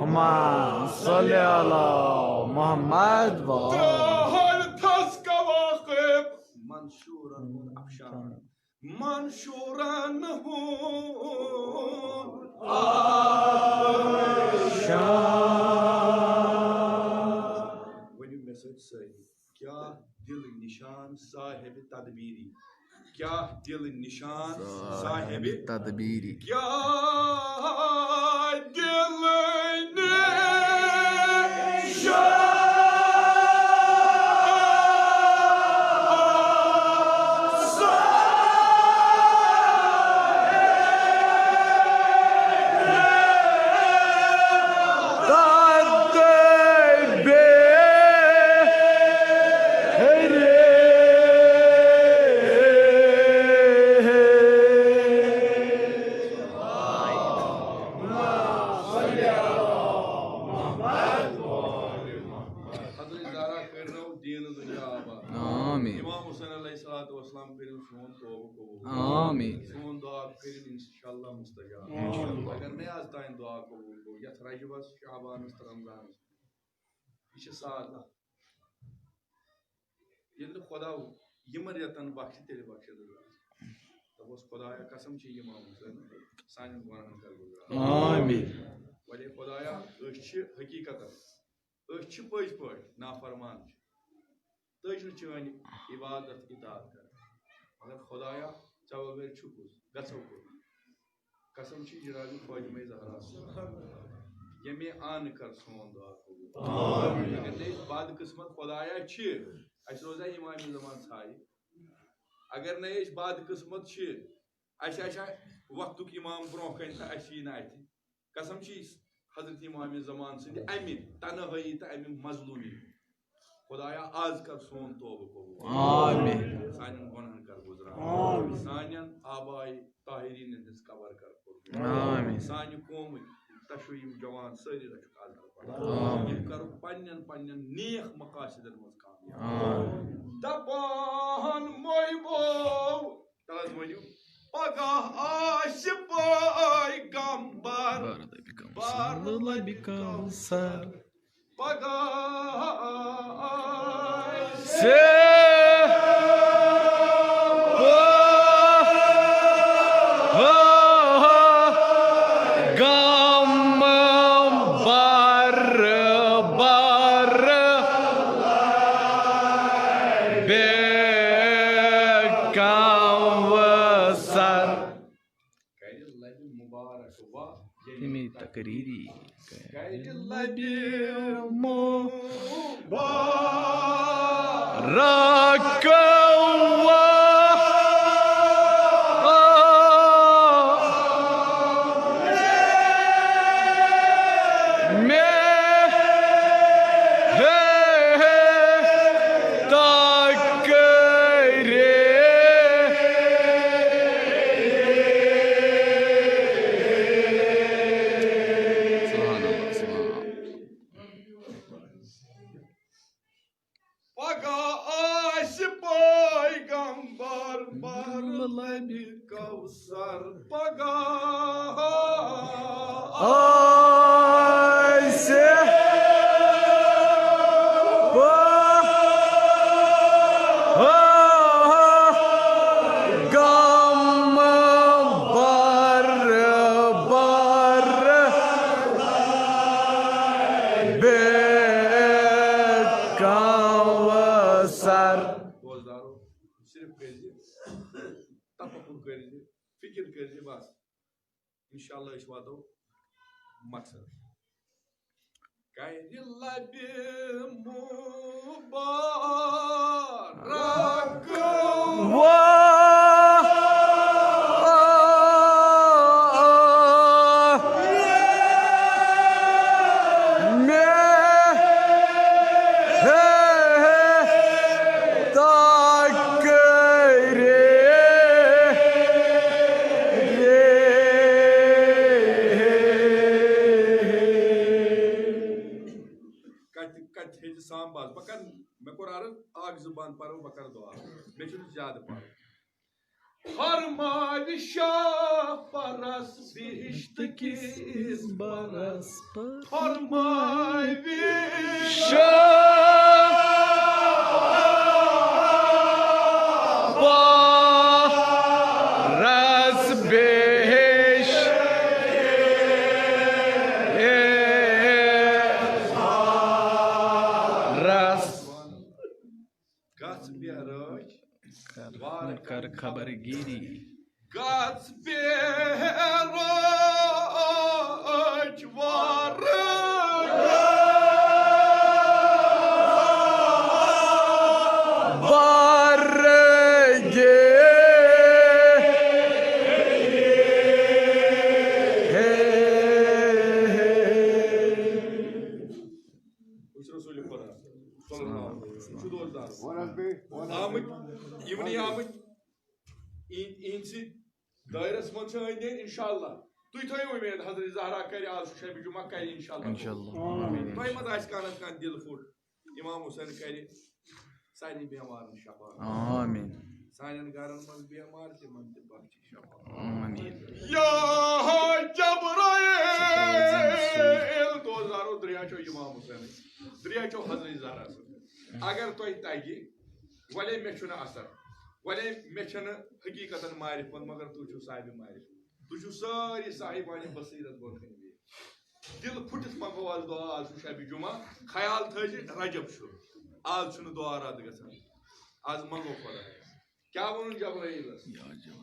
Allahumma salli ala Muhammad wa Tahal taska vakıf Manşuran hun afşan Manşuran hun afşan. When you message say Kya dil nişan sahibi tadbiri Kya dil nişan sahibi tadbiri Kya dil nişan Amin. İmam Hüseyin aleyhissalatu vesselam kırın son tövbe kabul. Amin. Son dua kırın inşallah mustajab. İnşallah. Agar ne yazdan dua kabul ko. Yat Racibas, Şaban, Ramazan. İşte saatla. Yılda Khoda yımır yatan bakşı teli bakşıdır. Tabos Khodaya kasım çi İmam Hüseyin. Sanin guanın karbuzra. Amin. Vali Khodaya ışçı hakikaten. Işçı pöz pöz. Nafarman. Tăjnı çöğünü ibadet itaat kar. Agar Khodaya cevap ver çukuz. Gasav kur. Kasım çi jirabi Khojme Zahra. Yemi an kar son dua kabul. Amin. Agar ne bad kısmet Khodaya çi. Aş roza imam-ı zaman sahi. Agar ne iş bad kısmet çi. Aşağı vaktuk imam bronkan ta aşi nayti. Kasım çi Hazreti İmam-ı zaman sindi emin. Tanahayı ta emin mazlumi. Khodaya az kar son tövbe kabul. Amin. Sanin gunan kar guzra. Amin. Sanin abay tahirinin his kabar kar kur. Amin. Sani komu taşuyum cavan sari raşuk azar. Amin. Yim kar panyan niyah maqasidel mazkam. Amin. Taban moy bo. Taz moyu. Pagah aşıpay gambar. Barla bir kavsar. Pagah Takriri. fikir kerici bas. İnşallah iş vato maksat. Gayrilla bir mübarek Sambaz. Bakın mekorarın ağzı ban para bakar doğa. Meşhur ziyade para. Harmadi şah paras bişteki izbaras. Harmadi şah paras beş. Kar khabar giri. Gats beraj var. Barge. Uçra söyle para. Şu dollar. Ahmet, İbni Ahmet, insi dairesi mançayından inşallah. Duytayım uymayan Hazreti Zahra kari az şu bir cuma kari inşallah. İnşallah. Duyma da aşkanat kan dil fur. İmam Hüseyin kari. सारी बेमार शफा आमीन सानन घरन मज बेमार तिमन ते बख्श शफा आमीन या जबराइल दोजारो दरियाचो इमाम हुसैन दरियाचो हजरत ज़हरा अगर तो तगी वले मे छुना असर वले मे छन हकीकतन मारिफत मगर तू छु साहिब मारिफ तू छु सारी साहिबानी बसीरत बोखन दिल फुटिस मगो आज दुआ आज शबी जुमा ख्याल थज रजब छु आज छु दुआ रात गसन आज मगो खुदा क्या वन जबराइल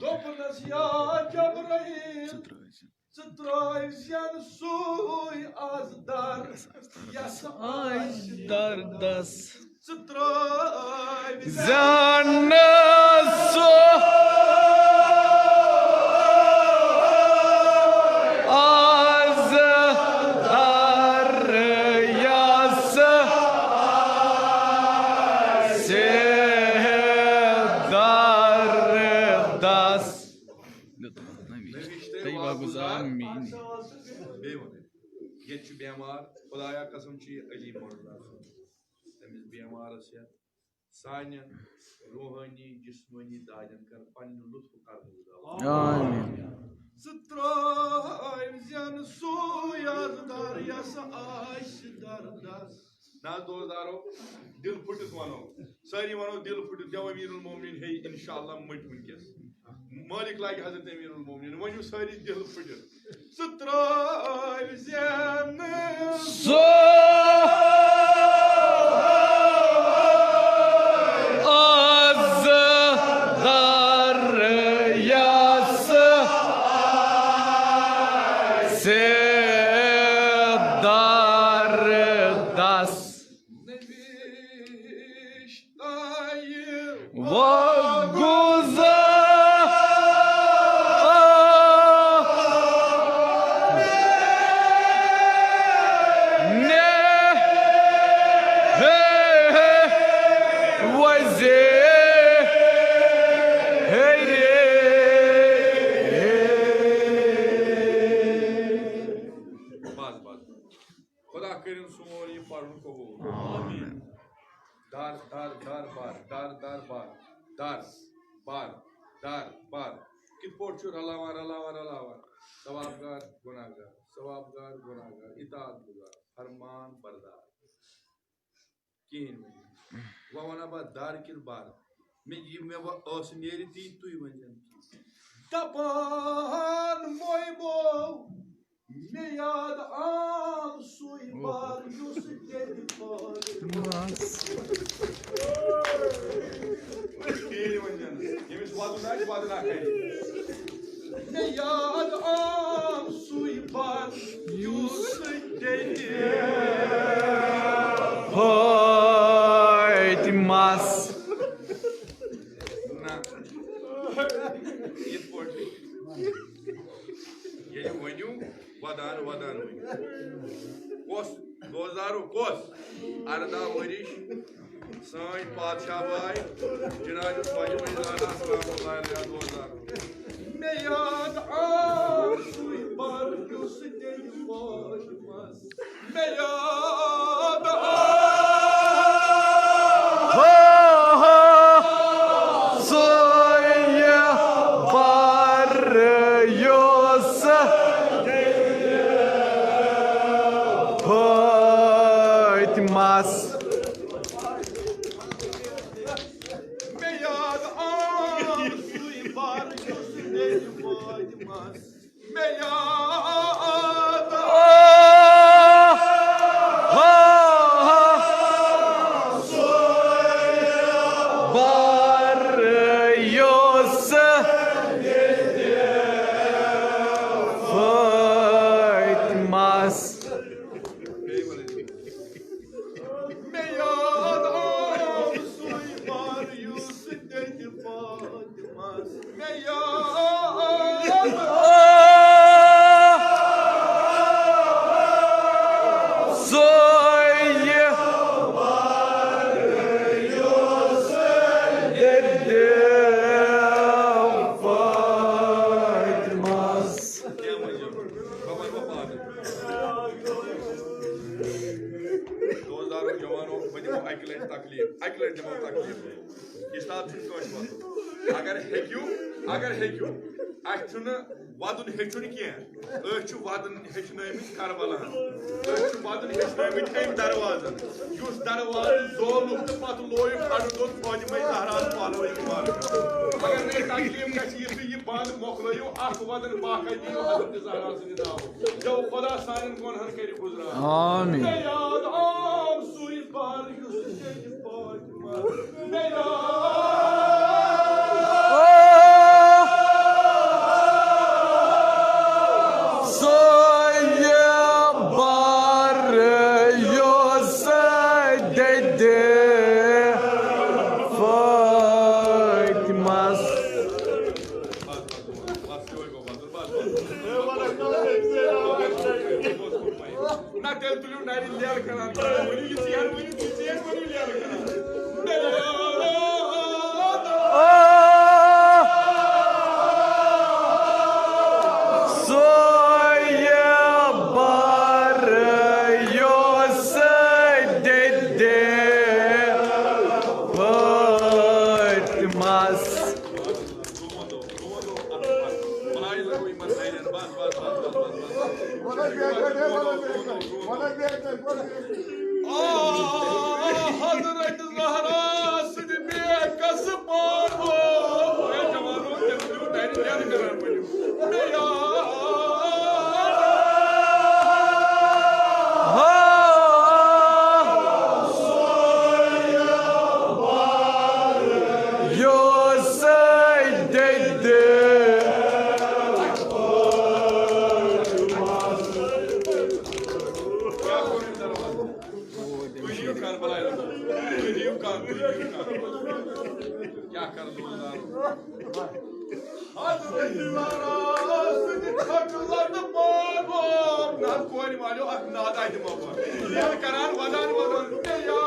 दोपनस या जबराइल Strajzjan suj az dar, jas आज दर्दस strajzjan जानसो आज दर्यास से दर्दस ये बेमार खुदाया कसम अली मोर्जा तमिस बेमार सान रूहानी जिस्मानी दाजन कर पन्न लुत्फ कर आमीन ना दोस्तदारो दिल फुटिस वनो सारी वनो दिल फुटिस जब अमीरुल मोमिनीन है इंशाअल्लाह मट वनकस मालिक लाग हजरत अमीरुल मोमिनीन वनु सारी दिल फुटिस strajzjan सो आज दर्यास से दर्दस वो सवाबगार गुनाहगार इताअत गुजार फरमान बरदार कहीं वह वना बा दार किर बार मे ओस नेरि ती तुई वंजन Tapan moibo me yad am sui bar yus dedi par kहीं वंजन yemis waduna kai me yad am sui bar yus dedi Hoytmas na it porti ye वन्यू वदान कोस 2000 कोस अर्दा वरिश साई पादशाह भाई जनाब ख्वाजा मिर्ज़ा अस्सलाम अलैहि 2000 me yad am sui bar yus dedi par me yad लट दिमो तकलीफ हिसाब छुन कोश वत अगर हेक्यू अछुन वदन हेचुन किया वदन हेचनमित करबला वदन हेचनमित अम दरवाजन युस दरवाज जोलुक तो पत लोय खड़ दो फौज में जहरा पालो अगर ने तकलीफ गछि ये बंद मोकलयो अख वदन बाका दियो हजरत जहरा सिन नाम जो खुदा सानन गुनहन करि गुजरा आमीन याद आम सुई बार युस के पाक मेरा हजरत ज़हरा सिद्दीक़ कसबान हो ए जवानो ते तू डायरी तैयार करन पड़ियो मेरा क्या कर दो हजरत ज़हरा सिद्दीक़ कसबान हो ना कोई मानो नादा दिमो यार करान वदान या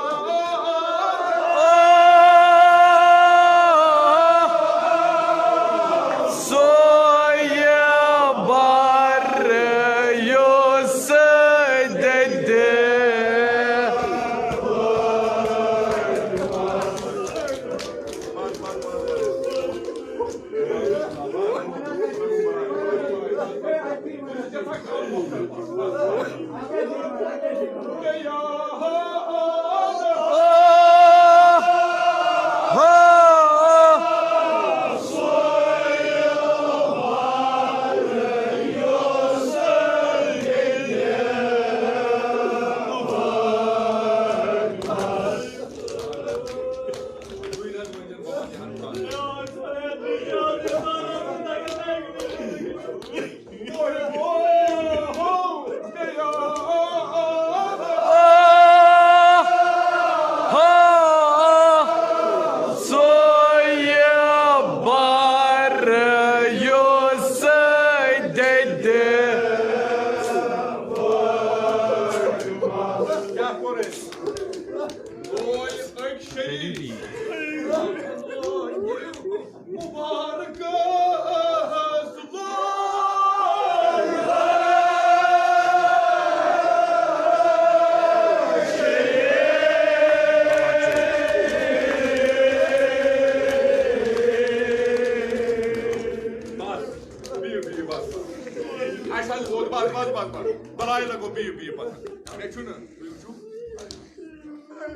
बनाए लगो बी पता मे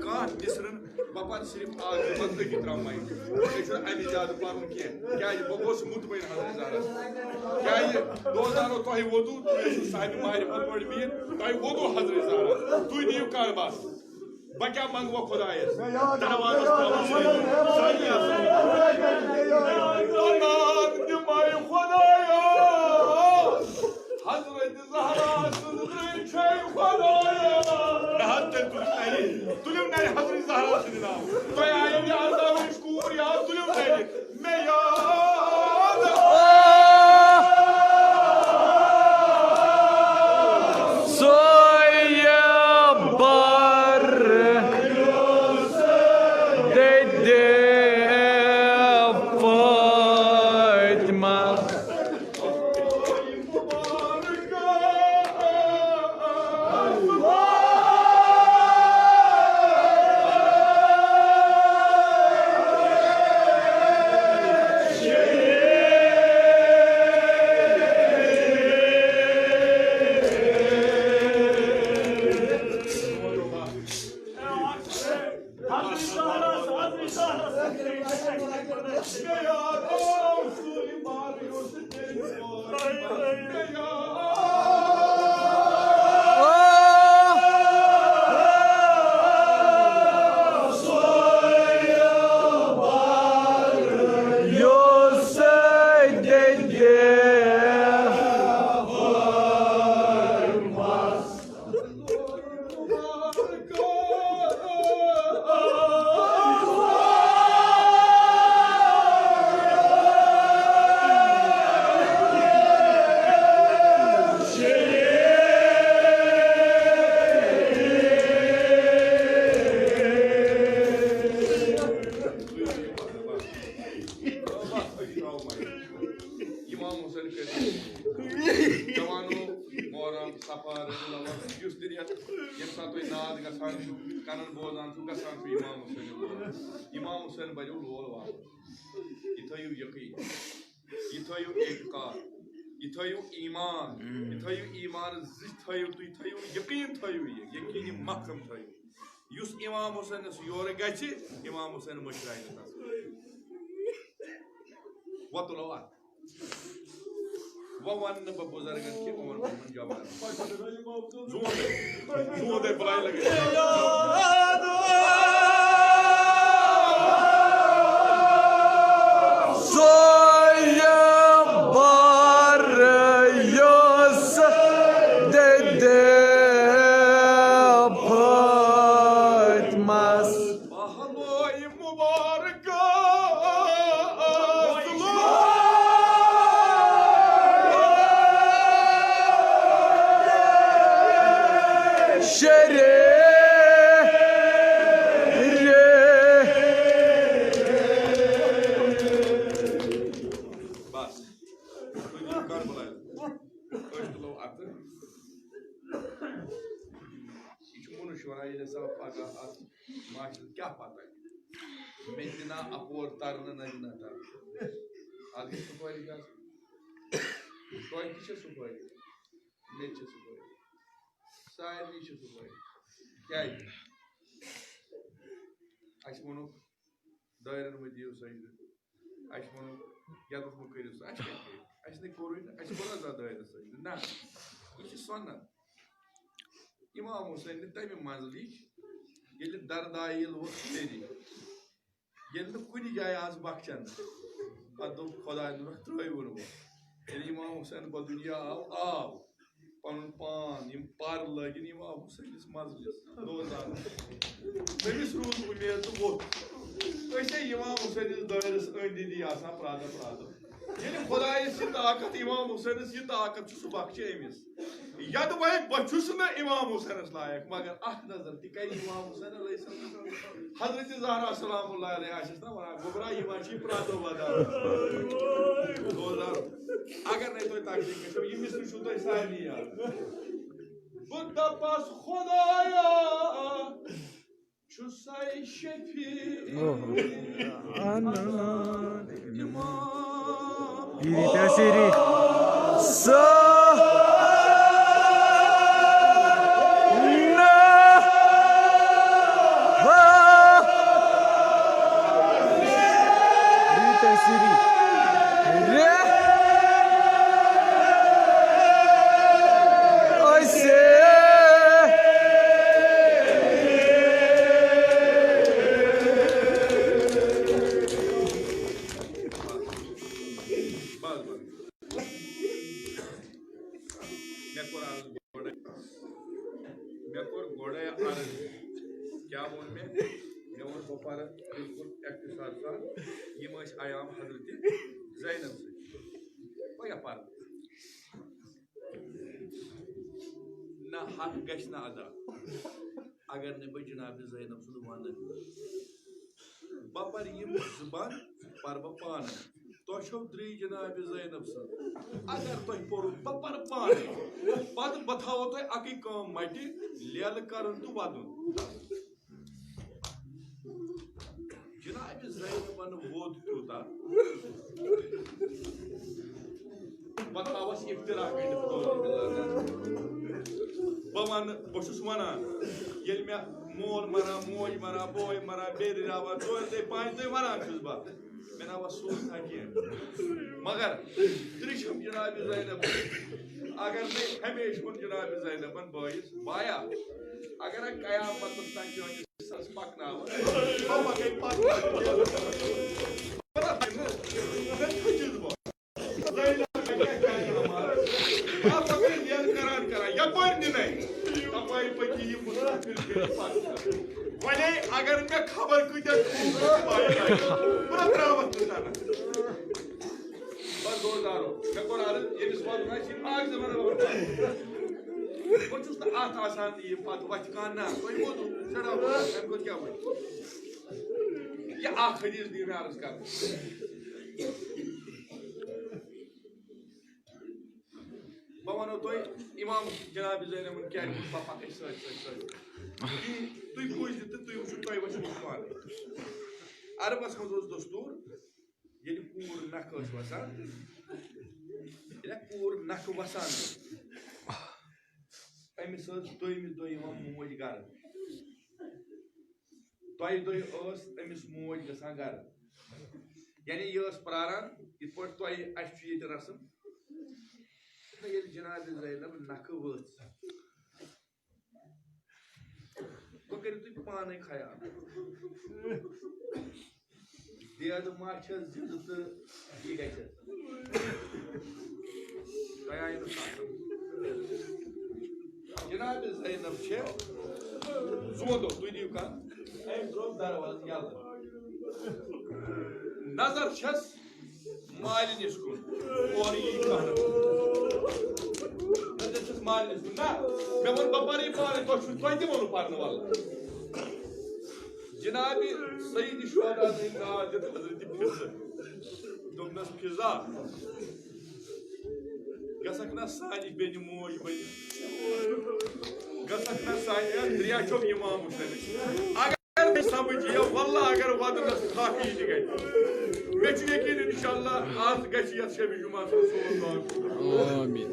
कह मिसरन बपन सिर्फ आज बंदगी त्रामाई मे अमि ज्यादा पढ़न कह क्या बह गोस मुतमैन हजरत ज़हरा क्या दोजानो तुह वोदू साहब मारिफत पड़ बीन तुह वोदू हजरत ज़हरा तुह दियो कर बस बह क्या मंगवो खुदायस दरवाजस हजरत ज़हरा तुलिम नारे हजरत ज़हरा सिद्दीक़ तो आई यादा मशकूर या तुलिम नारे मैं याद सोया बार दे İmam Hüseyin Jawano Moram Safar Yus Diriyat Yem Sato Naad Gasan Kanan Bozan Gasan İmam Hüseyin İmam Hüseyin Bajul Lol var İtayu Yaqin İtayu Ekar İtayu iman İtayu iman Zitayu İtayu Yaqin Tayu Yaqini Mahkam Tayu Yus İmam Hüseyin Yore Gachi İmam Hüseyin Müşrayne Watulawa Wawan na babuzargan ki Umar Muhammad Jawad Zuo de bulay lage क्या पता है मैं इतना अपोर तारना नहीं ना था आगे सुपारी का कोई किसे सुपारी नेचे सुपारी सायर नीचे सुपारी क्या है आशमनो दायरन में दियो सही आशमनो क्या तो मुकरी सो आशने कोरिन आशमनो ज़्यादा दायर सही ना इसे सोना इमाम हुसैन ने तभी मंजली ये दरदाइल वो तेरी ये तो कुछ जाए आज बख्शन पदो खुदा ने रखते वो इमाम हुसैन को दुनिया आओ पन पान यम पार लगिन इमाम हुसैन इस मजलिस दोजार तमिस रूज उम्मीद तो वो ऐसे इमाम हुसैन इस दायरस अंदी दी आसा प्रादा प्रादा ये खुदा इस ताकत इमाम हुसैन इस ताकत सु बख्शे अमिस यद वह बचुस न इमाम हुसैन लायक मगर अख नजर ति कई इमाम हुसैन हजरत ज़हरा सलामुल्लाह अलैहा आशना वरा गोबरा यमाची प्रादो बदा दोजार अगर नहीं तो ताकि के ये मिस छु तो सानी यार बुद्धा पास खुदाया छु साई शफी इमाम Diri tasiri आयाम हजरत ज़ैनब से वया पार ना हक गश ना अदा अगर ने जनाब ज़ैनब सुन वन बपर यम जुबान पर पान तो छो द्री जनाब ज़ैनब से अगर तो पोर बपर पान पद बताओ तो अकी काम मटि लेल करन तो वदन जनाब ज़ैनब वोद तुता बतावस इफ्तिरा बहुत वन ये मे मोल मरा मोज मरा बोय मरा बेर रावा पांच वन मे ना सूद था कह मगर त्रिशम जनाब ज़ैनब अगर मैं हमेशा वो जनाब ज़ैनबन बायस बाया अगर कयामत तक सस पकना वने अगर मैं खबर कूदा बस जोरदारो मे कोर अर्ज यमिस वन आग जमान बहुत अत आसान ये पत वत कान ना कोई मोजू चढ़ा को क्या वो ये आख हदीस दी मैं अर्ज कर बह वनो तुम इमाम जनाब ज़ैनब क्या पापा तुम बुझ तो तुम वो तुम वो पान अरबस मज दस्तूर ये पूर नख वसान ये पूर नख वसान अमिस दोमिस दो मोज गर तय दो अमिस मोज गसान गर यानी यह प्रारान इत पे ये रसम ये जनाब ज़ैनब नख वच वो करो तुम पाने ख्याल देद मा जिद तो यह गई जनाब ज़ैनब सोन दो तुम दिव कह दरवाज यल नजर छस मालिनिस कुन और यी नजर छस मालिनिस कुन ना मे वो बपारी पाने तो तुम वो पाने वाला जनाब सईद शुहदा ने नाज हजरत फिजा दोनस फिजा गसक ना सानी बेन मोज बन गसक ना सानी दरिया चो इमाम हुसैन अगर मैं समझ ये वल्लाह अगर वदनस खाफी गई मे यकीन इंशाअल्लाह आज गई शब जुमा आमीन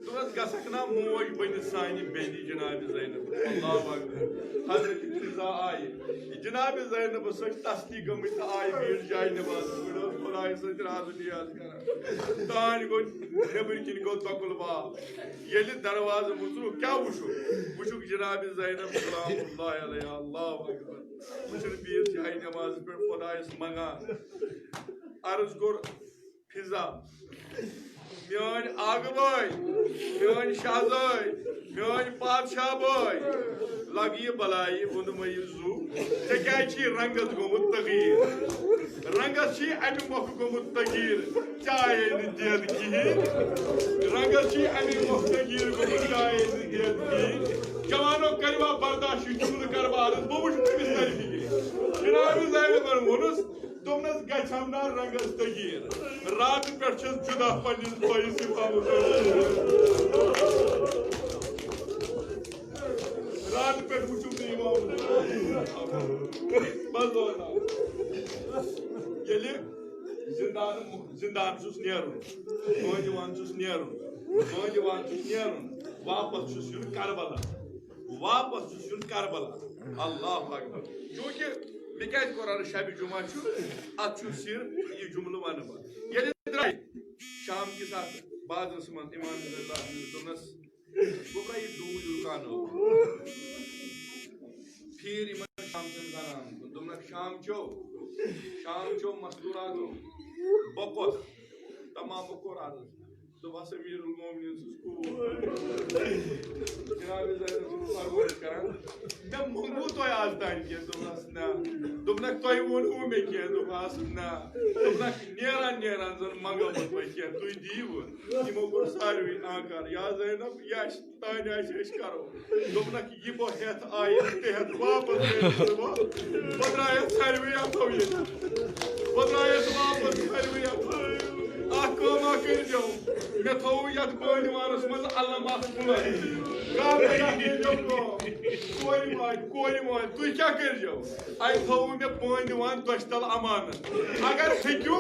तुरंत गसक ना मोज बन सानी बेनी जनाब ज़ैनब अल्लाह अकबर हजरत फिजा आई जनाब ज़ैनब सच तस्ती गमित आई बीर जाय नमाज पढ़ो खुदाय सच राज नियाज कर तान गो नेबर किन गो तकुल बा येले दरवाज मुसरु क्या वुशु जनाब ज़ैनब सलामुल्लाह अलैहा अल्लाह अकबर मुझे बीर जाय नमाज पढ़ खुदाय मंगा अर्ज गोर फिजा मेन आग बोय मेन शाहजोय मेन पादशाह बोय लगी बलाई वोन मई जू ते क्या रंगत गोमुत तगीर रंगत अमि मोख गोमुत तगीर चाय दियन कहीं रंगत अमि मोख तगीर गोमुत चाय दियन कहीं जवानो करवा बर्दाश्त जुमल करवा बह वो जनाब ज़ैनब वोनस दोनस गम ना रंगस तगीर रात पे जुदा पन्निस बॉयस रात पे वुचु इमाम बस ये जिंदान चुस नेरुन नौजवान चुस नेरुन वापस चुस युन करबला अल्लाह अकबर चूंकि मे क्या शब जुमा अत सिर यह जुमल वन ये द्राय शाम किस बादरस मन इमाम दोनस बह यह दूज रुकानो फिर इन शाम जनान दोनक शाम चो मस्तूरातो बकोत तमाम बकोर दोस अमीरुल मोमिनीन जनाब ज़ैनब फरमाइश करान मे मंगू तुम आज तान कह ना दोनक तुम वोनू मे कह दोस ना दोनक नेरान जन मंगल पे कह तुम दीव यमो कोर सारवी आकार या ज़ैनब यह तान करो दोनक यह बह हेत आय हेत वापस बह द्रायस सारवी अथो ये बह द्रायस वापस सारवी अथो अख कमा कर मे थो यथ बहनवानस मज अल्लाह तुम क्या करो अत थो मे बहनवान दोस्तल अमान अगर हेक्यू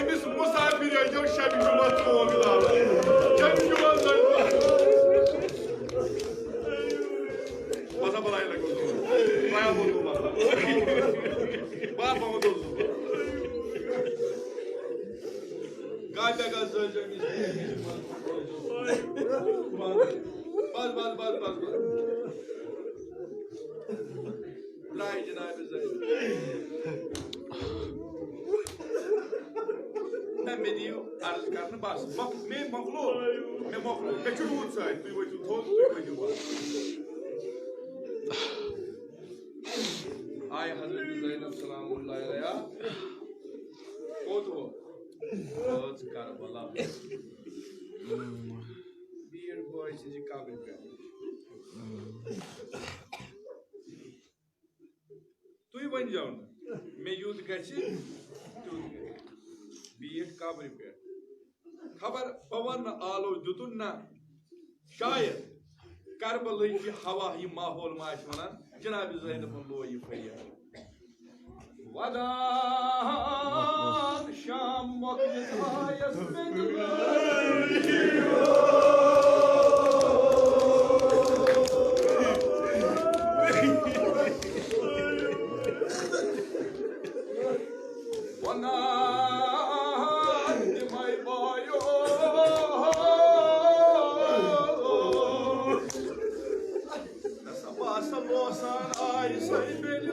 अमिस मुसाफिर जो शब जुमा चौक शब जुमा मजा बनाए लगो माया बोलो बाप बोलो गाता का जमीन बस बस बस बस लाई जनाब ना मैं दियो अर्ज करना बस मैं मखलो मैं चुरूद साइड तू वो तू थोड़ तू वो आय हजरत ज़ैनब सलामुल्लाह अलैहा कोत वो आज करबला बीर बॉय से काबे पे तू ही बन जाओ ना मैं युद्ध कैसे तू बीर काबे पे खबर पवन आलो दुतुन ना शायद करबला की हवा ही माहौल माश वना जनाब ज़ैनब लो ये फरियाद वदान शाम वक्त आयस में वनान दिमाई बायो नसबा सबोसान आय सही बेली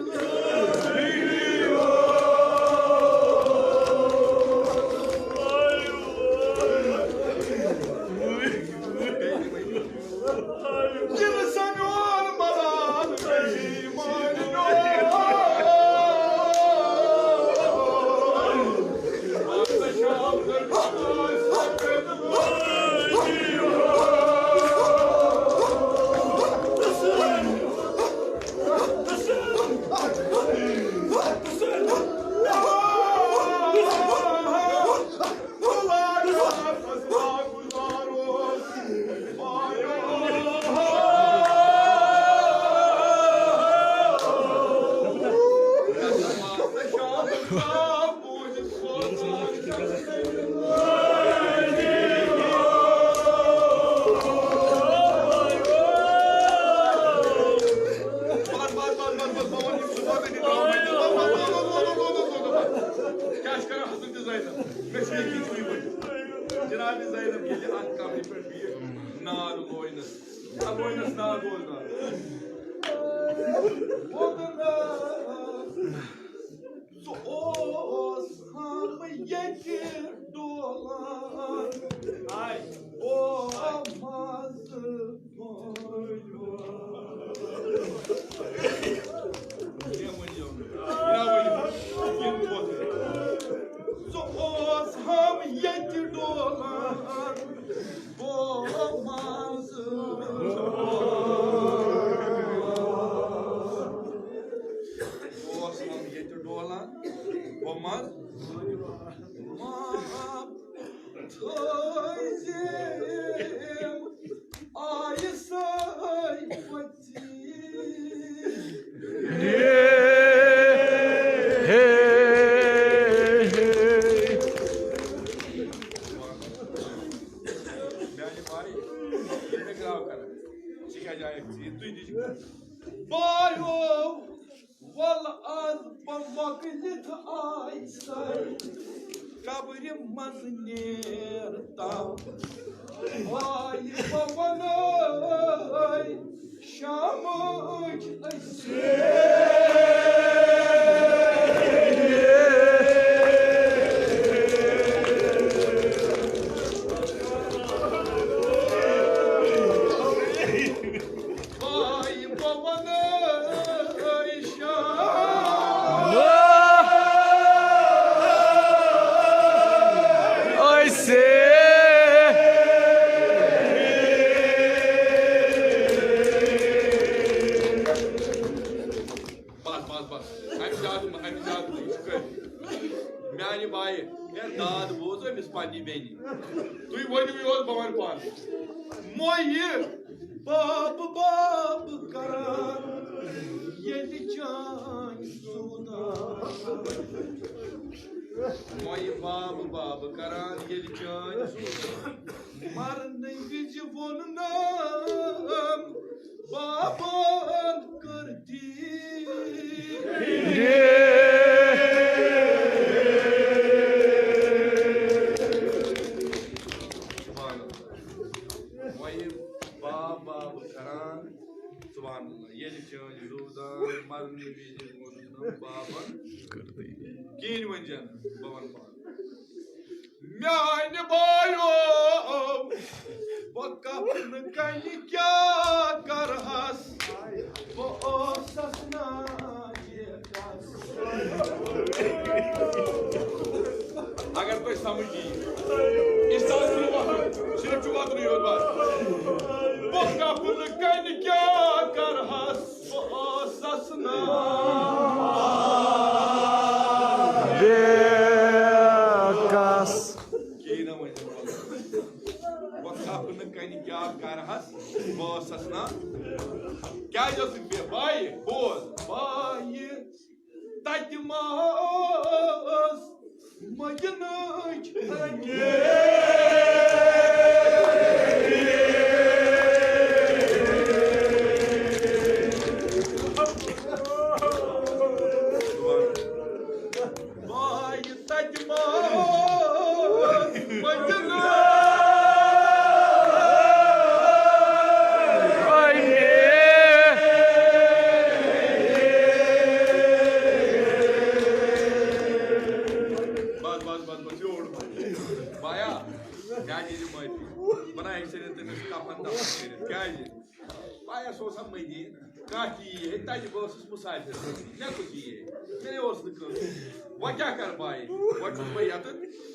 जनाब ज़ैनब के लिए आंख काफी पर भी नार लोइनस नार बोलना so os ham yeke dolan ay o amaz so os ham yeke dolan o amaz Olmaz. Tözüm ay sayfati. Yani bari yine grav kadar. Çıkacak. Duy diyecek. Bayo. Wal az baklit ay say kabrim maznerta ay babanay şamuç ay म्यानी बाई ए दाद बोझो अमिस पानी बेनी तुई वनियो योत बवन पान मोये बाब बाब करान येली जान सुदा मोये बाब बाब करान येली जान सुदा मरने विच वोननाम बाबन करती Мяне बायो वकफन कहीं क्या करहस वो ससना ये अगर कोई समझी इस तरह सिर्फ चुवात नहीं होता वकफन कहीं क्या करहस वो ससना क्या जो बे बाई बोल बाई तजमास मजनच अगे बाई तजमास मजनच सोसा मई काकी तज बस मुसाफिर मे कुछ मे वह क्या कर बाई वह बह ये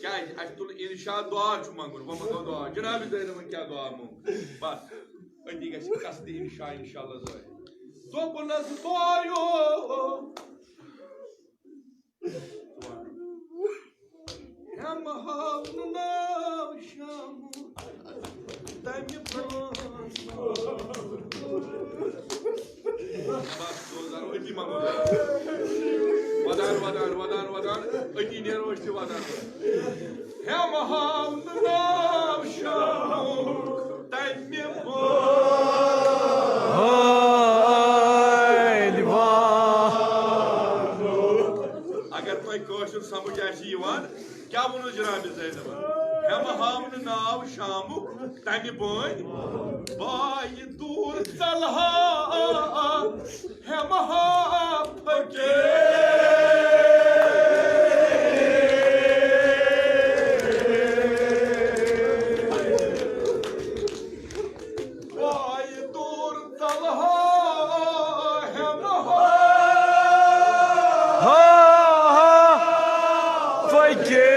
क्या तुल इंशा दुआ मंगुन वह मंगो दुआ जनाब क्या दुआ मंग बस अति गस्त इंशा इंशाल्लाह दोपनस बायो हम नाव शाम तम वदान वदान वदान वदान अति नेरो वदान हम नाव शाम तम अगर तुम कशुर समझ क्या वो जनाब ज़ैनब हम हावन नाव शामुक तमि बन बाय दूर चलहा हम हा फके बाय दूर चलहा हम हा फके